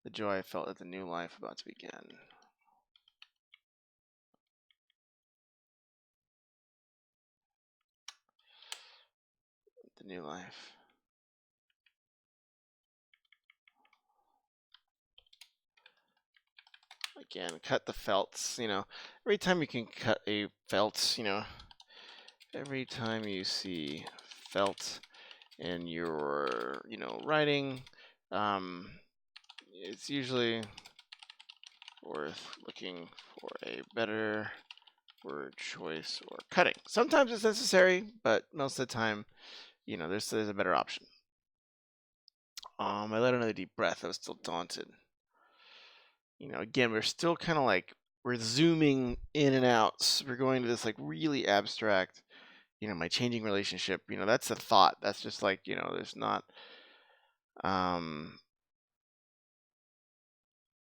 the joy I felt at the new life about to begin. The new life. Again, cut the felts, every time you can cut a felt, every time you see felt in your, writing, it's usually worth looking for a better word choice or cutting. Sometimes it's necessary, but most of the time, there's a better option. I let another deep breath. I was still daunted. Again, we're still kind of like, we're zooming in and out. So we're going to this like really abstract, my changing relationship. That's a thought. That's just like, there's not,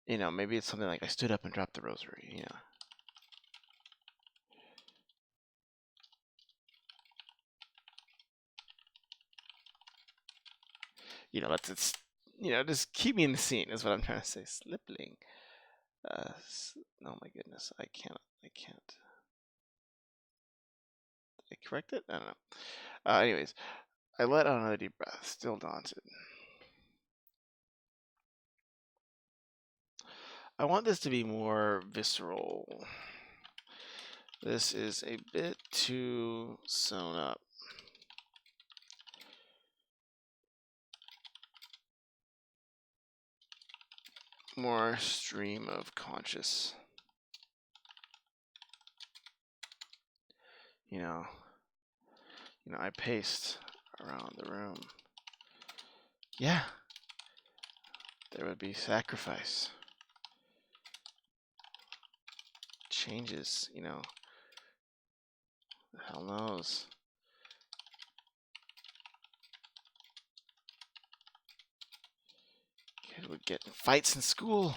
maybe it's something like I stood up and dropped the rosary. It's just keep me in the scene is what I'm trying to say. Slipling. Oh my goodness, I can't. Did I correct it? I don't know. Anyways, I let out another deep breath, still daunted. I want this to be more visceral. This is a bit too sewn up. More stream of conscious. I paced around the room. Yeah, there would be sacrifice. Changes, the hell knows. Kid would get in fights in school.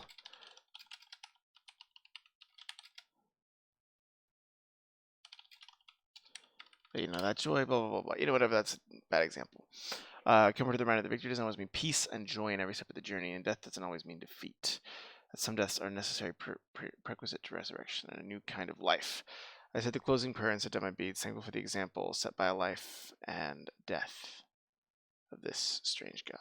But, that joy, blah, blah, blah, blah. Whatever, that's a bad example. Come to the mind of the victory doesn't always mean peace and joy in every step of the journey, and death doesn't always mean defeat. That some deaths are necessary prerequisite to resurrection and a new kind of life. I said the closing prayer and set down my beads, thankful for the example set by a life and death of this strange God.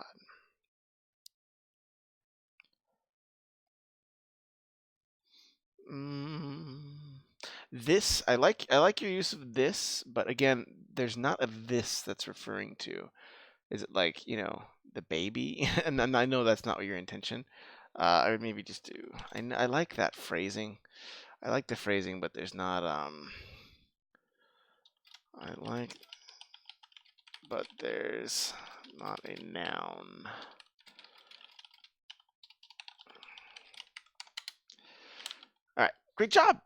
This I like your use of this, but again, there's not a this that's referring to. Is it like, the baby? And then I know that's not what your intention. I would maybe just do. I like that phrasing. I like the phrasing, but there's not. I like, but there's not a noun. All right, great job.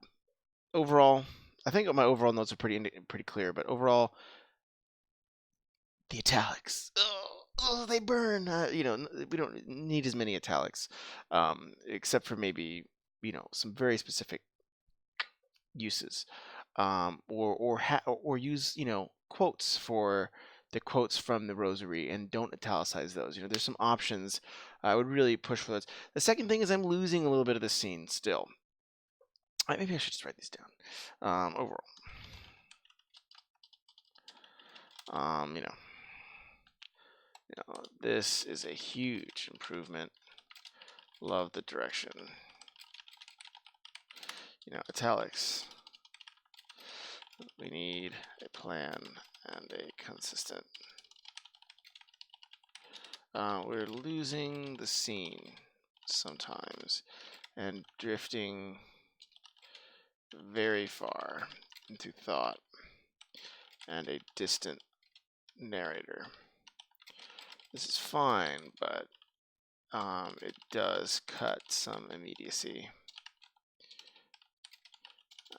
Overall, I think my overall notes are pretty clear, but overall, the italics. Oh, they burn. We don't need as many italics, except for maybe some very specific uses, or use quotes for the quotes from the rosary, and don't italicize those. There's some options. I would really push for those. The second thing is I'm losing a little bit of the scene still. Maybe I should just write these down. Overall, this is a huge improvement. Love the direction. Italics. We need a plan and a consistent. We're losing the scene sometimes and drifting very far into thought and a distant narrator. This is fine, but it does cut some immediacy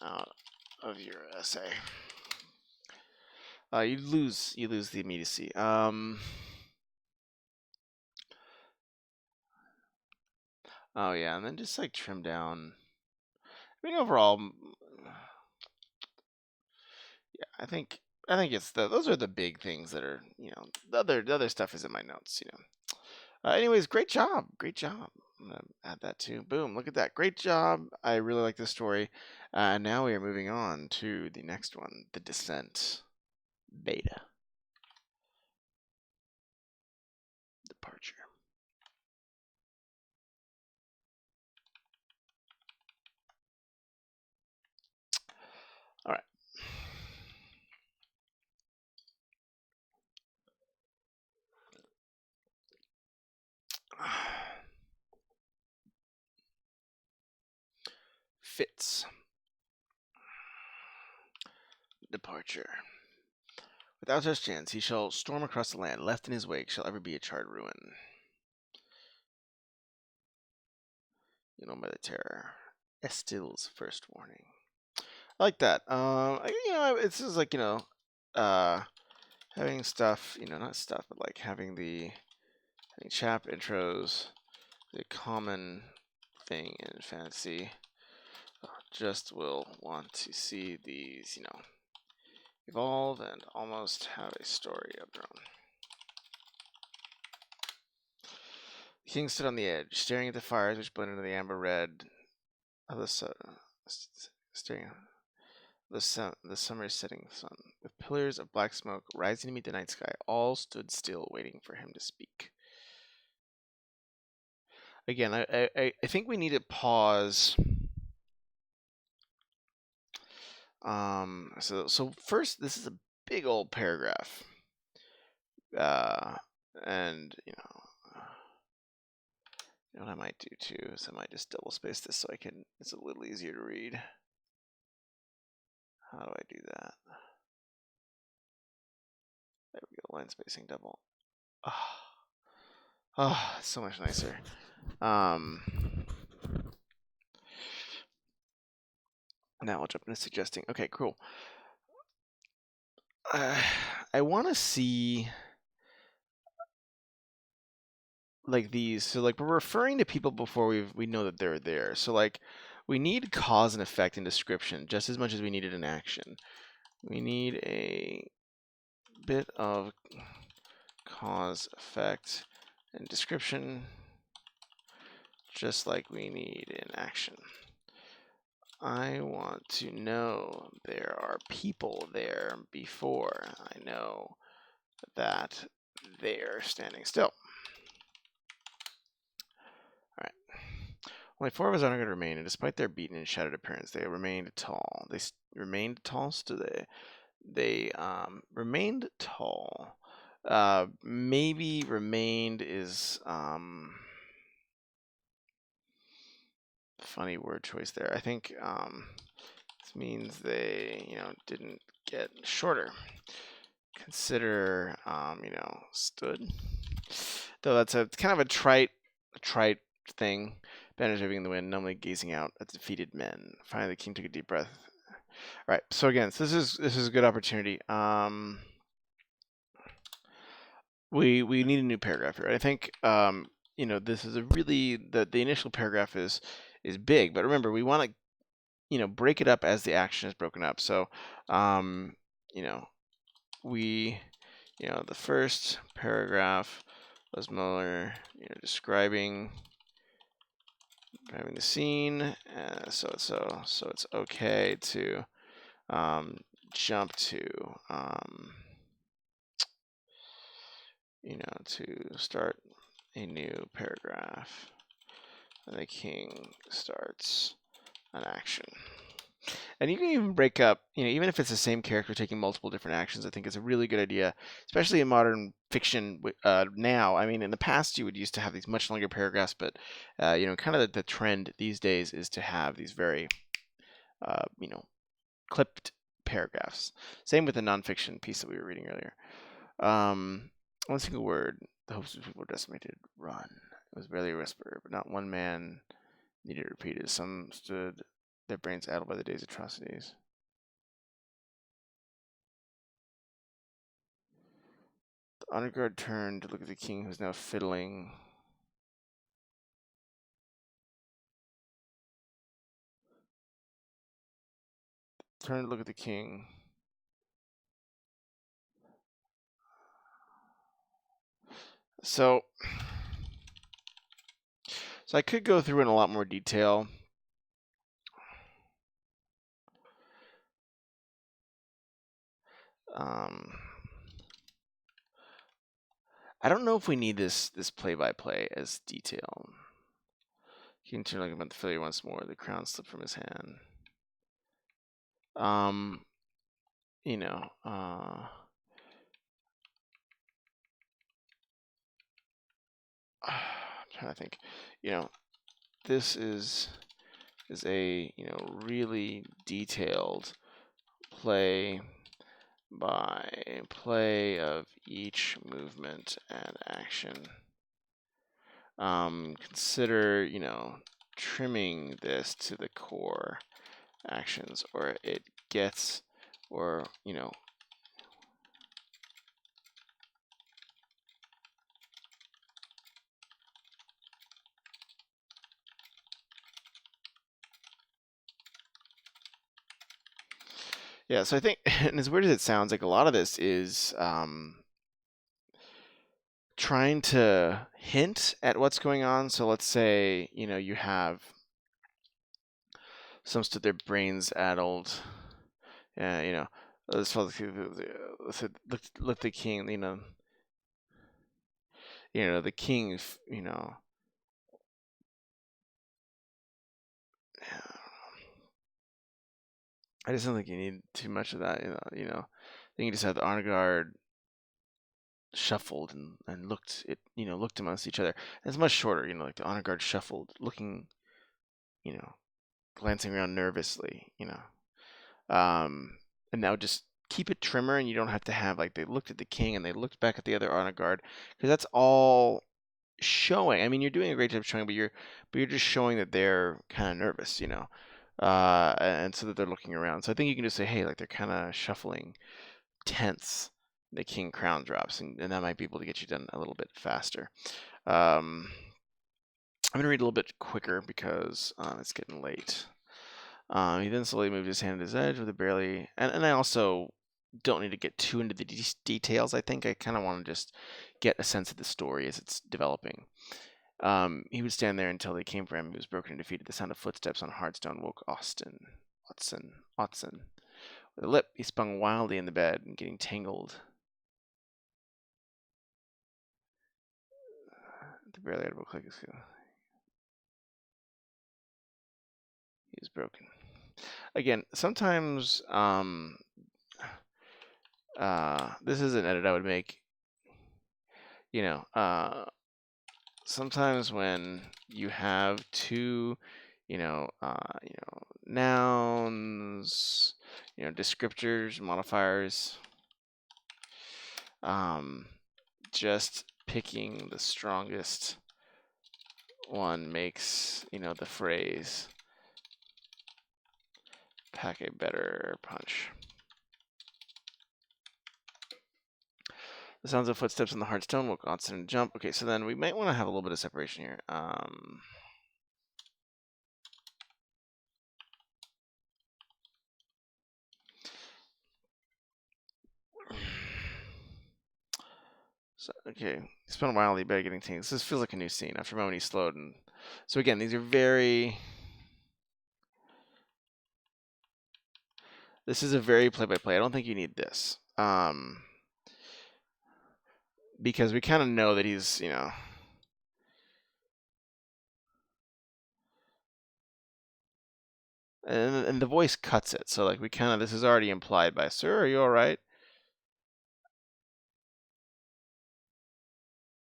out of your essay. You lose the immediacy. Oh yeah, and then just like trim down. I mean, overall, yeah, I think it's those are the big things that are the other stuff is in my notes. Anyways, great job, great job. I'm gonna add that too. Boom! Look at that, great job. I really like this story. Now we are moving on to the next one, The Descent, beta, departure. All right. Fitz. Departure. Without such chance, he shall storm across the land. Left in his wake shall ever be a charred ruin. By the terror. Estil's first warning. I like that. It's just like having stuff. Not stuff, but like having chap intros. The common thing in fantasy. Just will want to see these, evolve and almost have a story of their own. The king stood on the edge, staring at the fires which blended into the amber red of the sun, staring at the summer setting sun. With pillars of black smoke rising to meet the night sky, all stood still, waiting for him to speak. Again, I think we need to pause. So first, this is a big old paragraph, and what I might do too is I might just double space this so it's a little easier to read. How do I do that? There we go, line spacing double. Oh, it's so much nicer. Now I'll jump into suggesting. Okay, cool. I want to see like these. So like we're referring to people before we know that they're there. So like we need cause and effect in description just as much as we need it in action. We need a bit of cause, effect, and description just like we need in action. I want to know there are people there before I know that they're standing still. Alright. Only 4 of his own are going to remain, and despite their beaten and shattered appearance, they remained tall. They remained tall, stood they. They remained tall. Maybe remained is funny word choice there. I think this means they, didn't get shorter. Consider, stood. Though that's a kind of a trite thing. Banners waving in the wind, numbly gazing out at the defeated men. Finally, the king took a deep breath. All right. So again, this is a good opportunity. We need a new paragraph here. I think this is a really the initial paragraph is big, but remember we want to break it up as the action is broken up. So you know we the first paragraph was Mueller describing the scene. So it's okay to jump to to start a new paragraph. And the king starts an action. And you can even break up, even if it's the same character taking multiple different actions, I think it's a really good idea, especially in modern fiction now. I mean, in the past, you would used to have these much longer paragraphs, but, kind of the trend these days is to have these very, clipped paragraphs. Same with the nonfiction piece that we were reading earlier. One single word, the hopes of people were decimated. Run. It was barely a whisper, but not one man needed repeated. Some stood, their brains addled by the day's atrocities. The honor guard turned to look at the king, who was now fiddling. Turned to look at the king. So I could go through in a lot more detail. I don't know if we need this play-by-play as detailed. King turned to look about the failure once more. The crown slipped from his hand. I'm trying to think. This is a really detailed play by play of each movement and action. Consider trimming this to the core actions, or it gets, or yeah. So I think, and as weird as it sounds, like a lot of this is trying to hint at what's going on. So let's say you have some stood their brains addled. Let's look the king. The king. I just don't think you need too much of that. I think you just have the honor guard shuffled and looked amongst each other. And it's much shorter. Like the honor guard shuffled, looking, glancing around nervously. And now just keep it trimmer, and you don't have to have like they looked at the king and they looked back at the other honor guard, because that's all showing. I mean, you're doing a great job showing, but you're just showing that they're kind of nervous, and so that they're looking around. So I think you can just say, hey, like they're kind of shuffling, tense. The king crown drops, and that might be able to get you done a little bit faster. I'm gonna read a little bit quicker because it's getting late. He then slowly moved his hand to his edge with a barely, and I also don't need to get too into the details. I think I kind of want to just get a sense of the story as it's developing. He would stand there until they came for him. He was broken and defeated. The sound of footsteps on hard stone woke Watson. With a lip, he spun wildly in the bed and getting tangled. The barely audible click. He was broken. Again, sometimes This is an edit I would make. You know, sometimes when you have two, nouns, descriptors, modifiers, just picking the strongest one makes, the phrase pack a better punch. The sounds of footsteps on the hard stone woke Otson to jump. Okay, so then we might want to have a little bit of separation here. So, okay, it's been a while. You better getting things. This feels like a new scene. After a moment, he slowed, and so again, these are very. This is a very play-by-play. I don't think you need this, because we kind of know that he's, and the voice cuts it. So like we kind of, this is already implied by, "Sir, are you all right?"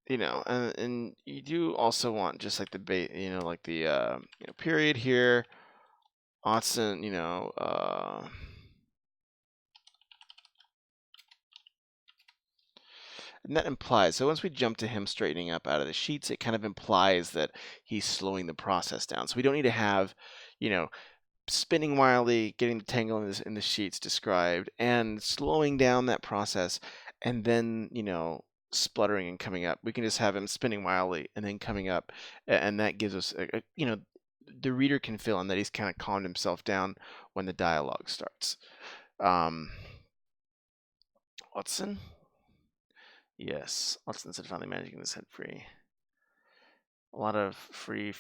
And you do also want just like the like the period here. Otson, and that implies, so once we jump to him straightening up out of the sheets, it kind of implies that he's slowing the process down. So we don't need to have, spinning wildly, getting the tangle in the sheets described, and slowing down that process, and then, spluttering and coming up. We can just have him spinning wildly and then coming up, and that gives us, the reader can feel in that he's kind of calmed himself down when the dialogue starts. Watson? Yes, Watson said, finally managing this head free. A lot of free,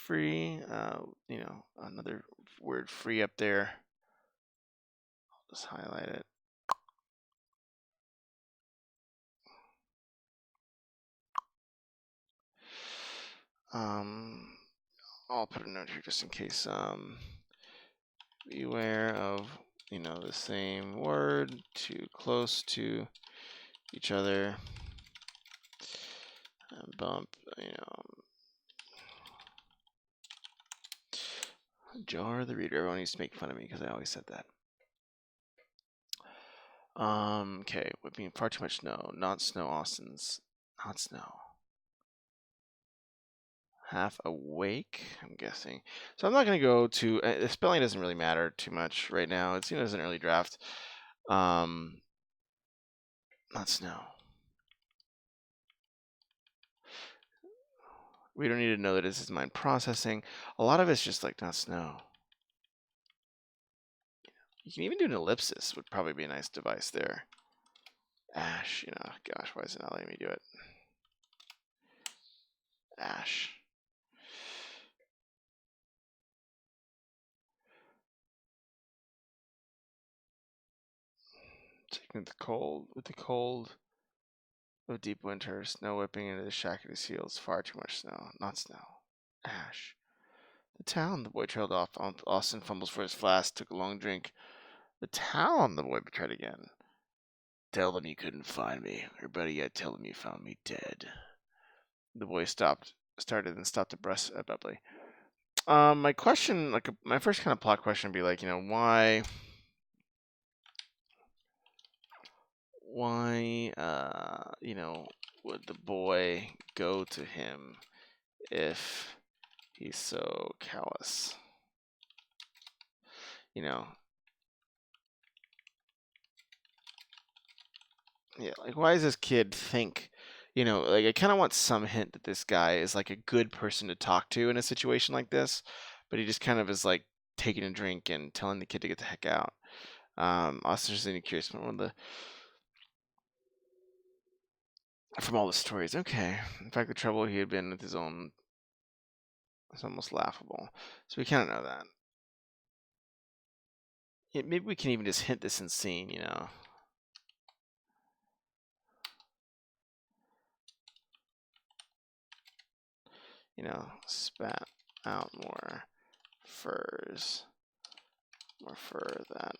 another word free up there. I'll just highlight it. I'll put a note here just in case. Beware of, the same word too close to each other. And bump, jar the reader. Everyone used to make fun of me because I always said that. Okay, whipping far too much snow. Not snow, Austin's. Not snow. Half awake, I'm guessing. So I'm not going to go to, the spelling doesn't really matter too much right now. It's, it's an early draft. Not snow. We don't need to know that this is mind processing. A lot of it's just like not snow. You can even do an ellipsis, would probably be a nice device there. Ash, gosh, why is it not letting me do it? Ash. Taking the cold, with the cold of deep winter, snow whipping into the shack at his heels. Far too much snow. Not snow. Ash. The town, the boy trailed off. Austin fumbles for his flask, took a long drink. The town, the boy tried again. Tell them you couldn't find me, or better yet, tell them you found me dead. The boy started and stopped abruptly. My question, my first kind of plot question would be like, why, would the boy go to him if he's so callous? Yeah, like why does this kid think, like I kind of want some hint that this guy is like a good person to talk to in a situation like this, but he just kind of is like taking a drink and telling the kid to get the heck out. Also, just curious from all the stories. Okay, in fact, the trouble he had been with his own is almost laughable. So we kind of know that. Yeah, maybe we can even just hint this in scene, spat out more furs, more fur that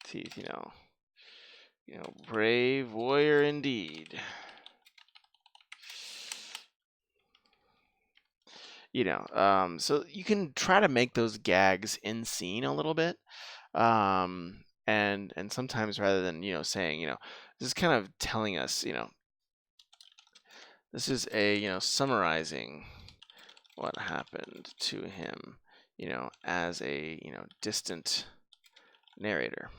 teeth, brave warrior indeed. So you can try to make those gags in scene a little bit. And sometimes rather than, saying, this is kind of telling us, this is a, summarizing what happened to him, as a, distant narrator.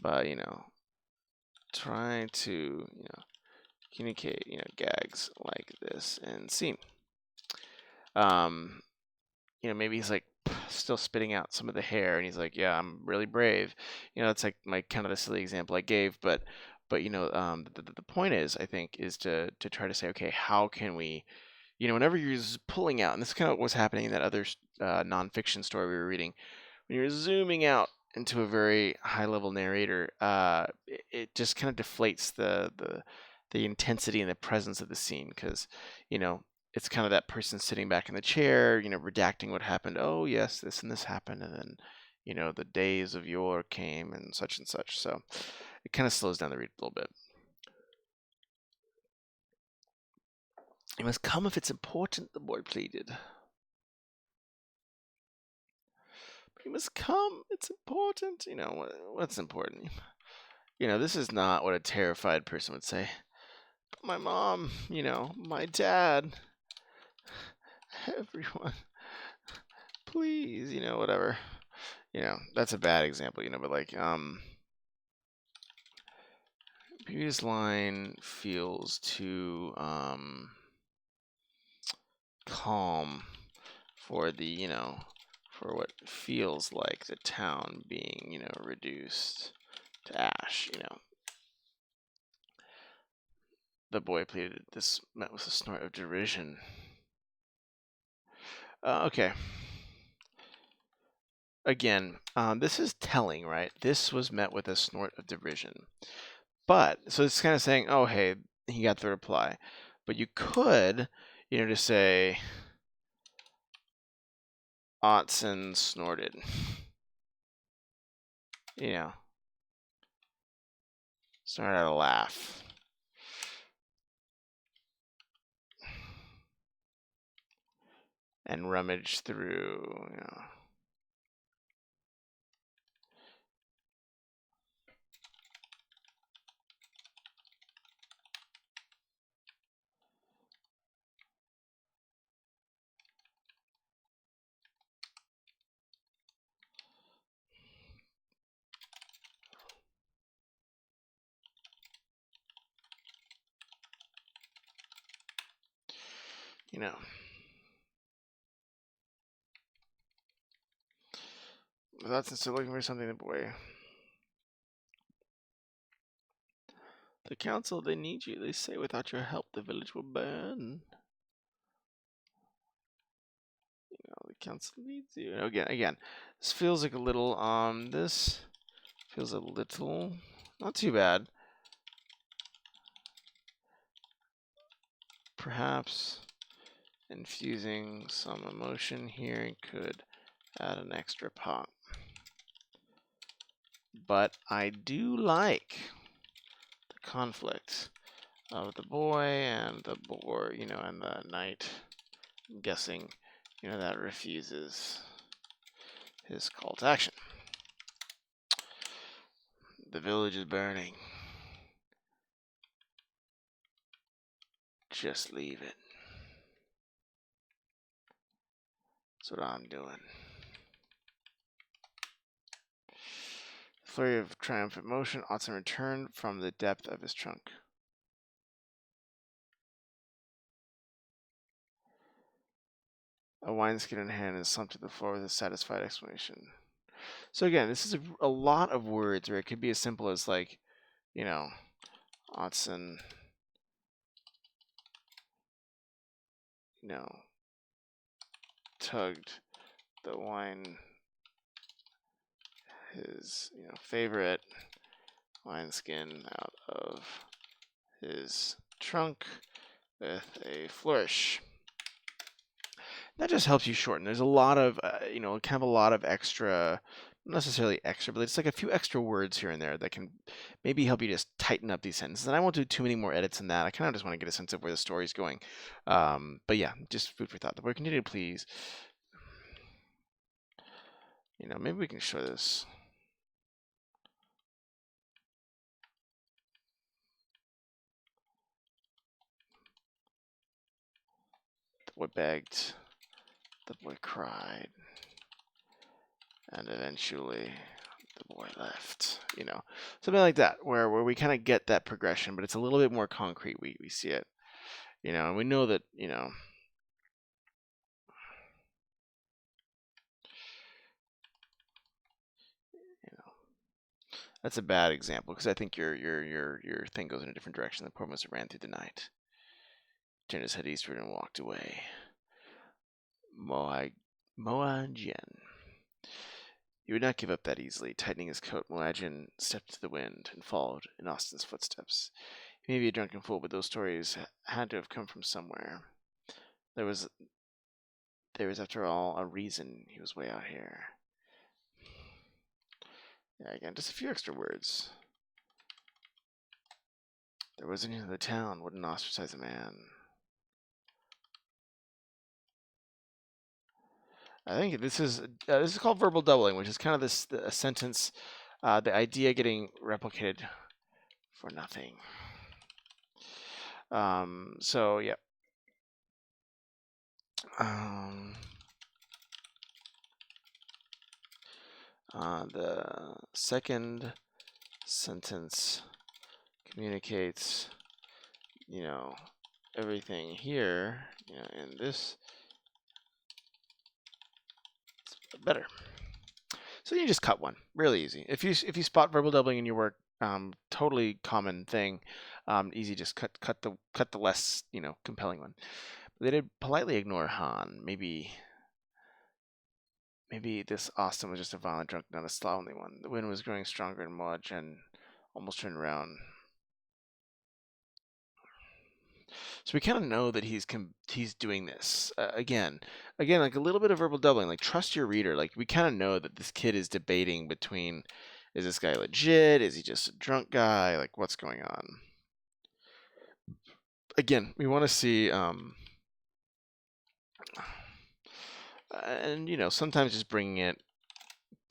But, try to, communicate, gags like this in scene. Maybe he's like still spitting out some of the hair, and he's like, "Yeah, I'm really brave." It's like my kind of a silly example I gave, but the point is, I think, is to try to say, okay, how can we, whenever you're pulling out, and this is kind of what's happening in that other nonfiction story we were reading, when you're zooming out into a very high level narrator, it just kind of deflates the intensity and the presence of the scene, because it's kind of that person sitting back in the chair, redacting what happened. Oh yes, this and this happened, and then the days of yore came and such. So it kind of slows down the read a little bit. You must come if it's important, the boy pleaded. You must come, it's important. What's important? This is not what a terrified person would say. But my mom, my dad, everyone, please, whatever. That's a bad example, but like, previous line feels too, calm for the, for what feels like the town being, reduced to ash, The boy pleaded. This met with a snort of derision. Okay. Again, this is telling, right? This was met with a snort of derision. But, so it's kind of saying, oh, hey, he got the reply. But you could, just say, Otson snorted. Start out a laugh. And rummage through, That's still looking for something, the boy. The council, they need you. They say without your help, the village will burn. The council needs you. Again, this feels like a little, this feels a little, not too bad. Perhaps infusing some emotion here could add an extra pop. But I do like the conflict of the boy and the boar, and the knight. I'm guessing, that refuses his call to action. The village is burning. Just leave it. That's what I'm doing. Flurry of triumphant motion, Otson returned from the depth of his trunk. A wineskin in hand and slumped to the floor with a satisfied exclamation. So again, this is a lot of words, or it could be as simple as like, Otson, tugged the wine, his, favorite wineskin out of his trunk with a flourish. that just helps you shorten. There's a lot of, kind of a lot of extra, not necessarily extra, but it's like a few extra words here and there that can maybe help you just tighten up these sentences. And I won't do too many more edits than that. I kind of just want to get a sense of where the story's going. But yeah, just food for thought. The boy continued, please. Maybe we can show this. The boy begged. The boy cried. And eventually the boy left. Something like that, where we kind of get that progression, but it's a little bit more concrete. We see it, and we know that, that's a bad example because I think your thing goes in a different direction. The poor Moses ran through the night, turned his head eastward, and walked away. Moajian. He would not give up that easily. Tightening his coat, Moajian stepped to the wind and followed in Austin's footsteps. He may be a drunken fool, but those stories had to have come from somewhere. There was, after all, a reason he was way out here. Yeah, again, just a few extra words. There wasn't in the town wouldn't ostracize a man. I think this is called verbal doubling, which is kind of a sentence, the idea getting replicated for nothing. So yeah. The second sentence communicates, everything here, in this better. So you just cut one, really easy. If you spot verbal doubling in your work, totally common thing. Easy, just cut the less compelling one. But they did politely ignore Han. Maybe this Austin was just a violent drunk, not a slovenly one. The wind was growing stronger and Moajian almost turned around. So we kind of know that he's doing this again, like a little bit of verbal doubling. Like, trust your reader. Like, we kind of know that this kid is debating between, is this guy legit? Is he just a drunk guy? Like, what's going on? Again, we want to see, and sometimes just bringing it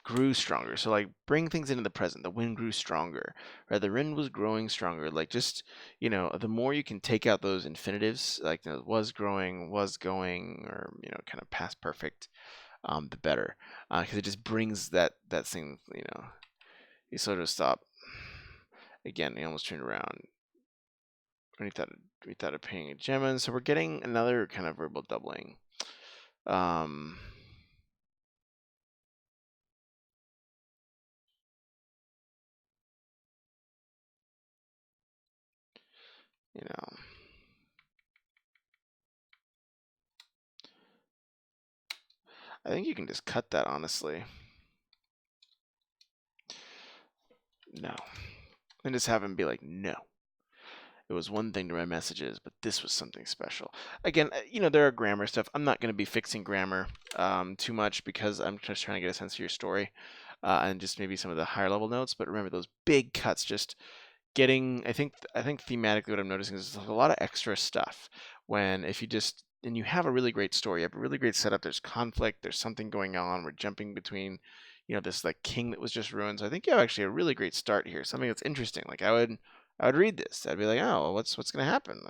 grew stronger. So like, bring things into the present. The wind grew stronger, right? The wind was growing stronger. Like, just, the more you can take out those infinitives, like, was growing, was going, or kind of past perfect, the better, because it just brings that thing. He sort of stopped. Again, he almost turned around. We thought of paying a gem, so we're getting another kind of verbal doubling. I think you can just cut that, honestly. No. And just have him be like, no. It was one thing to write messages, but this was something special. Again, there are grammar stuff. I'm not going to be fixing grammar too much because I'm just trying to get a sense of your story and just maybe some of the higher level notes. But remember, those big cuts, just getting, I think thematically what I'm noticing is there's a lot of extra stuff when, if you just, and you have a really great story, you have a really great setup, there's conflict, there's something going on, we're jumping between, this like king that was just ruined. So I think you have actually a really great start here, something that's interesting. Like, I would read this. I'd be like, oh, what's going to happen?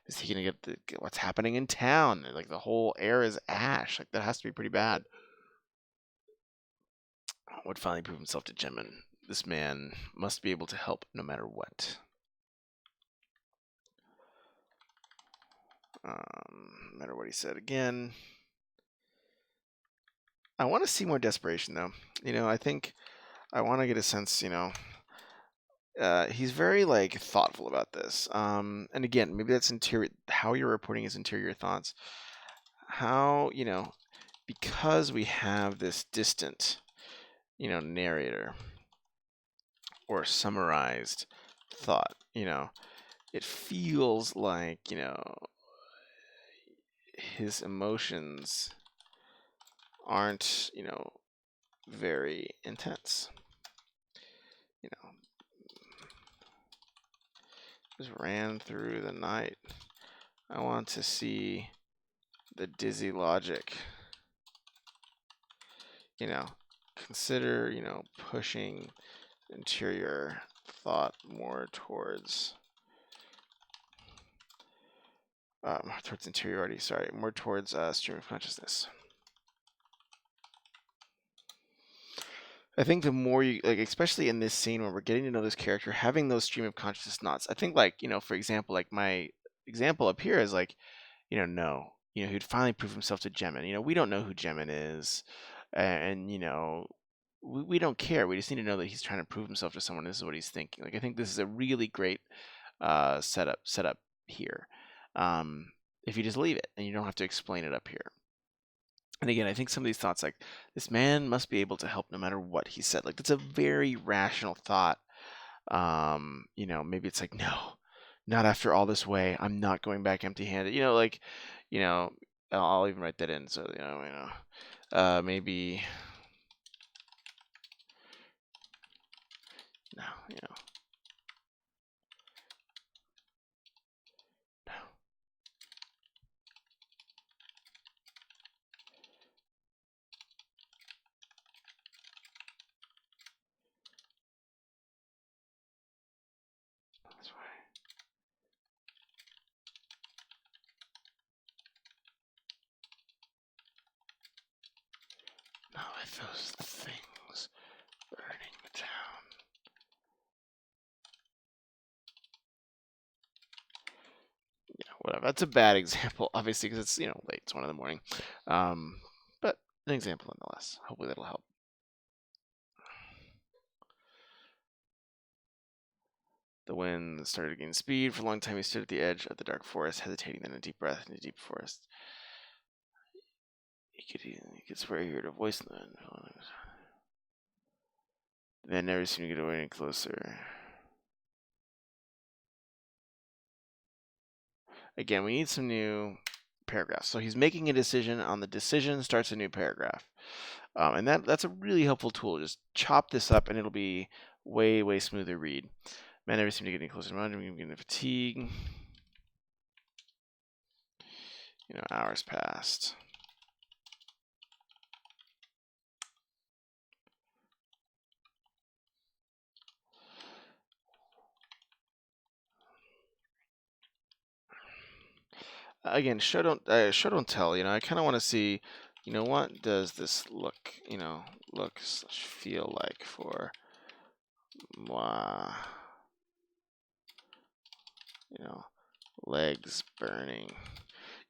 Is he going to get what's happening in town? Like, the whole air is ash. Like, that has to be pretty bad. Would finally prove himself to Jemin. This man must be able to help no matter what. No matter what he said again. I want to see more desperation, though. I think I want to get a sense, he's very, like, thoughtful about this. And again, maybe that's interior, how you're reporting his interior thoughts. How, because we have this distant, narrator or summarized thought, it feels like, his emotions aren't, very intense. Just ran through the night. I want to see the dizzy logic. Consider, pushing interior thought more towards interiority, more towards stream of consciousness. I think the more you, especially in this scene where we're getting to know this character, having those stream of consciousness thoughts, I think, for example, my example up here is no, he'd finally prove himself to Gemin. We don't know who Gemin is, and we don't care. We just need to know that he's trying to prove himself to someone. This is what he's thinking. I think this is a really great setup here. If you just leave it and you don't have to explain it up here. And again, I think some of these thoughts, this man must be able to help no matter what he said. That's a very rational thought. Maybe it's no, not after all this way. I'm not going back empty-handed. I'll even write that in. So maybe no, no. That's why. Not with those things burning the town. Whatever. That's a bad example, obviously, because it's late. It's 1 a.m. But an example nonetheless. Hopefully that'll help. The wind started to gain speed. For a long time, he stood at the edge of the dark forest, hesitating. Then a deep breath in the deep forest. He could swear he heard a voice in the wind. The man never seemed to get away any closer. Again, we need some new paragraphs. So he's making a decision. On the decision starts a new paragraph. And that's a really helpful tool. Just chop this up and it'll be way, way smoother read. Man never seemed to get any closer to the mountain. I'm getting fatigue. Hours passed. Again, show don't tell. I kind of want to see, what does this look, feel like for moi? Legs burning.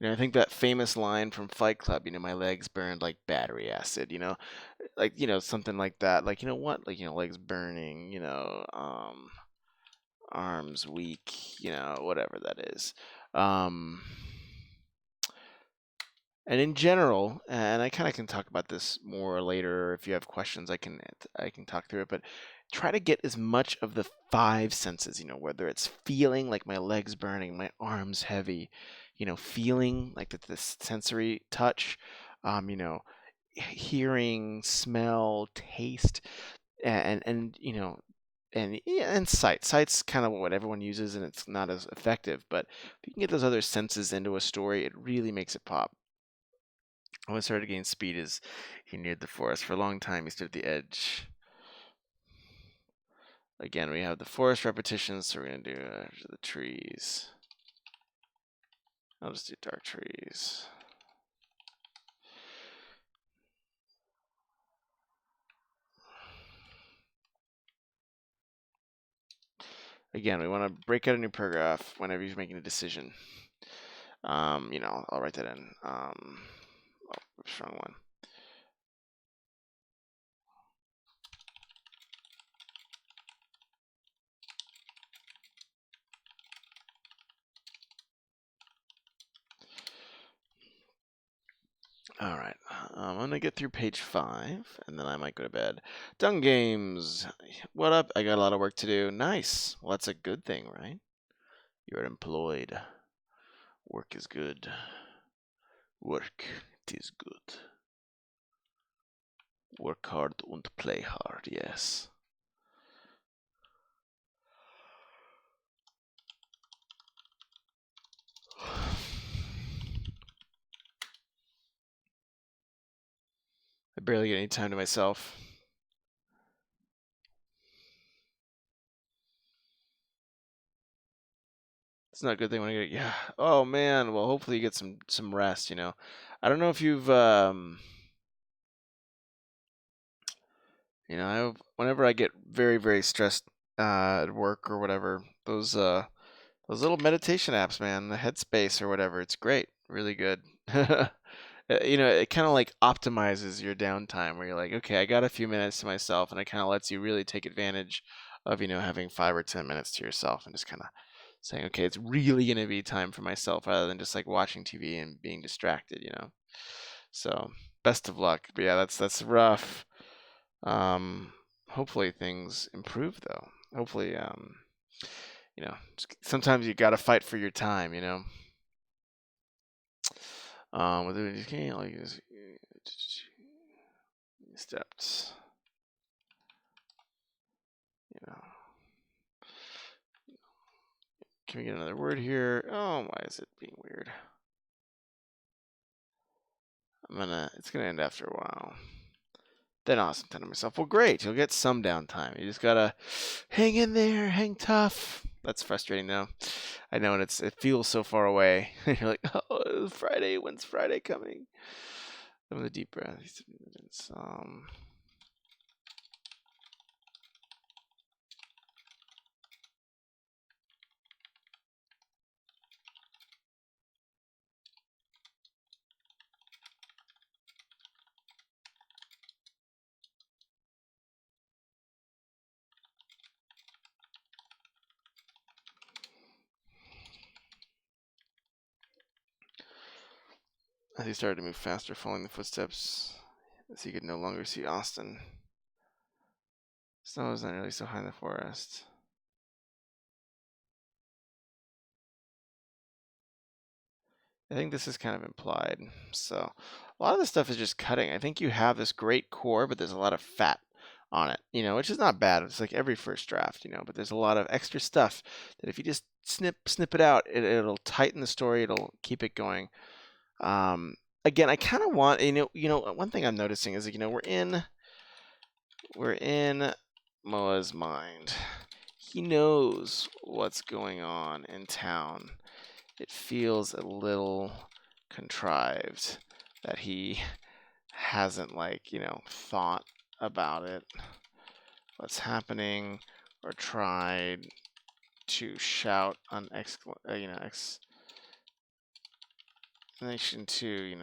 I think that famous line from Fight Club, my legs burned like battery acid, something like that. What? Legs burning, arms weak, whatever that is. And in general, and I kind of can talk about this more later. If you have questions, I can talk through it. But try to get as much of the 5 senses. Whether it's feeling like my legs burning, my arms heavy, feeling like the sensory touch, hearing, smell, taste, and sight. Sight's kind of what everyone uses, and it's not as effective. But if you can get those other senses into a story, it really makes it pop. When he started to gain speed as he neared the forest. For a long time, he stood at the edge. Again, we have the forest repetitions, so we're going to do the trees. I'll just do dark trees. Again, we want to break out a new paragraph whenever you're making a decision. I'll write that in. Strong one. All right, I'm gonna get through page 5, and then I might go to bed. Dung Games, what up? I got a lot of work to do. Nice. Well, that's a good thing, right? You're employed. Work is good. Work, it is good. Work hard and play hard, yes. I barely get any time to myself. It's not a good thing when I get, yeah. Oh man, well hopefully you get some rest, you know. I don't know if you've you know, whenever I get very, very stressed at work or whatever, those little meditation apps, man, the Headspace or whatever, it's great, really good. You know, it kind of like optimizes your downtime where you're like, okay, I got a few minutes to myself, and it kind of lets you really take advantage of, you know, having 5 or 10 minutes to yourself and just kind of saying, okay, it's really going to be time for myself rather than just like watching TV and being distracted, you know. So, best of luck. But yeah, that's rough. Hopefully things improve though. Hopefully, you know, sometimes you got to fight for your time, you know. With it, okay, like steps, you know. Can we get another word here? Oh, why is it being weird? It's gonna end after a while. Then I'll tend to myself. Well, great, you'll get some downtime. You just gotta hang in there, hang tough. That's frustrating though. I know, and it feels so far away. You're like, oh, it's Friday. When's Friday coming? Some of the deep breaths. As he started to move faster, following the footsteps, as he could no longer see Austin. Snow was not nearly so high in the forest. I think this is kind of implied. So a lot of this stuff is just cutting. I think you have this great core, but there's a lot of fat on it, you know, which is not bad. It's like every first draft, you know, but there's a lot of extra stuff that if you just snip it out, it'll tighten the story. It'll keep it going. Again, I kind of want, one thing I'm noticing is, you know, we're in Moa's mind. He knows what's going on in town. It feels a little contrived that he hasn't, like, you know, thought about it, what's happening, or tried to shout an explanation to,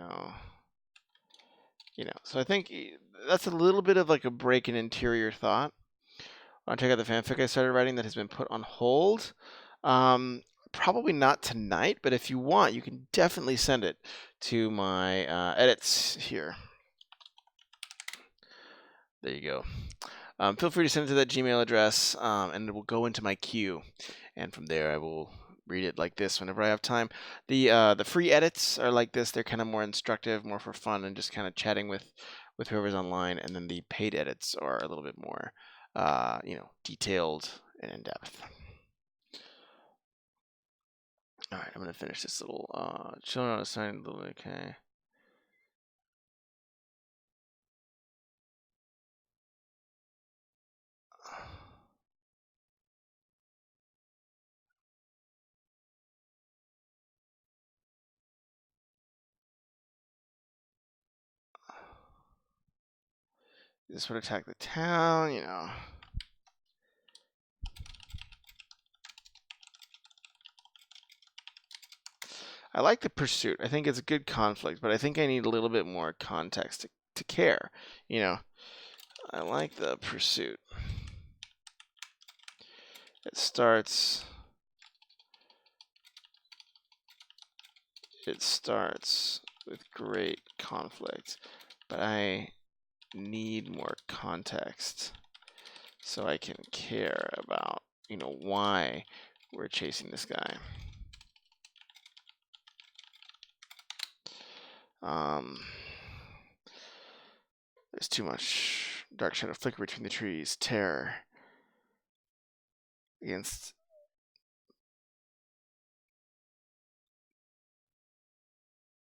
So I think that's a little bit of like a break in interior thought. I want to check out the fanfic I started writing that has been put on hold. Probably not tonight, but if you want, you can definitely send it to my edits here. There you go. Feel free to send it to that Gmail address, and it will go into my queue. And from there, I will read it like this whenever I have time. The free edits are like this. They're kind of more instructive, more for fun, and just kind of chatting with whoever's online. And then the paid edits are a little bit more, detailed and in depth. All right, I'm gonna finish this little children on assigned. Okay. This would attack the town, you know. I like the pursuit. I think it's a good conflict, but I think I need a little bit more context to care. You know, I like the pursuit. It starts with great conflict, but I need more context so I can care about, why we're chasing this guy. There's too much dark shadow flicker between the trees. Terror against.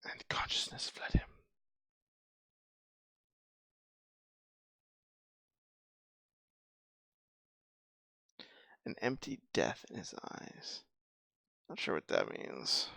And consciousness fled him. An empty death in his eyes. Not sure what that means.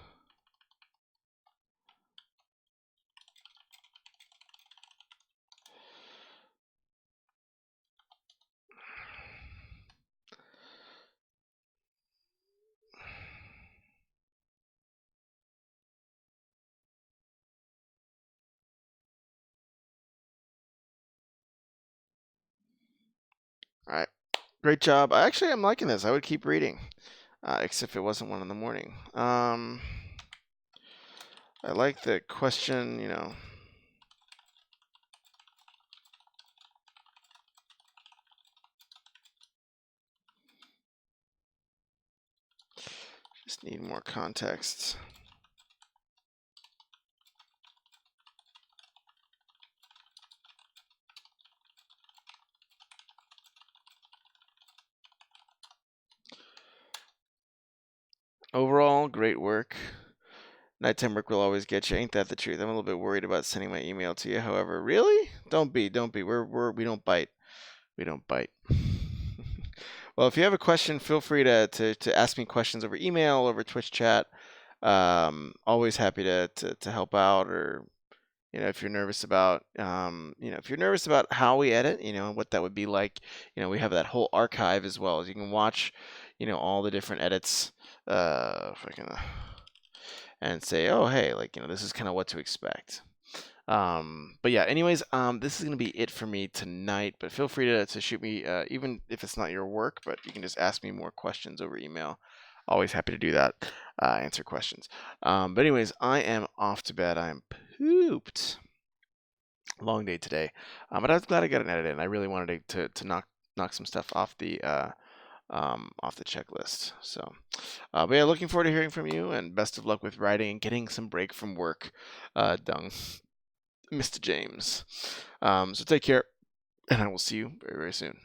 All right. Great job. Actually, I'm liking this. I would keep reading, except if it wasn't 1 in the morning. I like the question, just need more context. Overall, great work. Nighttime work will always get you. Ain't that the truth? I'm a little bit worried about sending my email to you. However, really? Don't be. We don't bite. We don't bite. Well, if you have a question, feel free to ask me questions over email, over Twitch chat. Always happy to help out, or if you're nervous about how we edit, what that would be like. We have that whole archive as well. As you can watch, all the different edits. If I can, and say, oh hey, this is kind of what to expect. But yeah, anyways, this is gonna be it for me tonight. But feel free to shoot me, even if it's not your work, but you can just ask me more questions over email. Always happy to do that, answer questions. But anyways, I am off to bed. I am pooped. Long day today, but I was glad I got an edit in. I really wanted to knock some stuff off the checklist. So, but yeah, looking forward to hearing from you, and best of luck with writing and getting some break from work done, Mr. James. So take care, and I will see you very, very soon.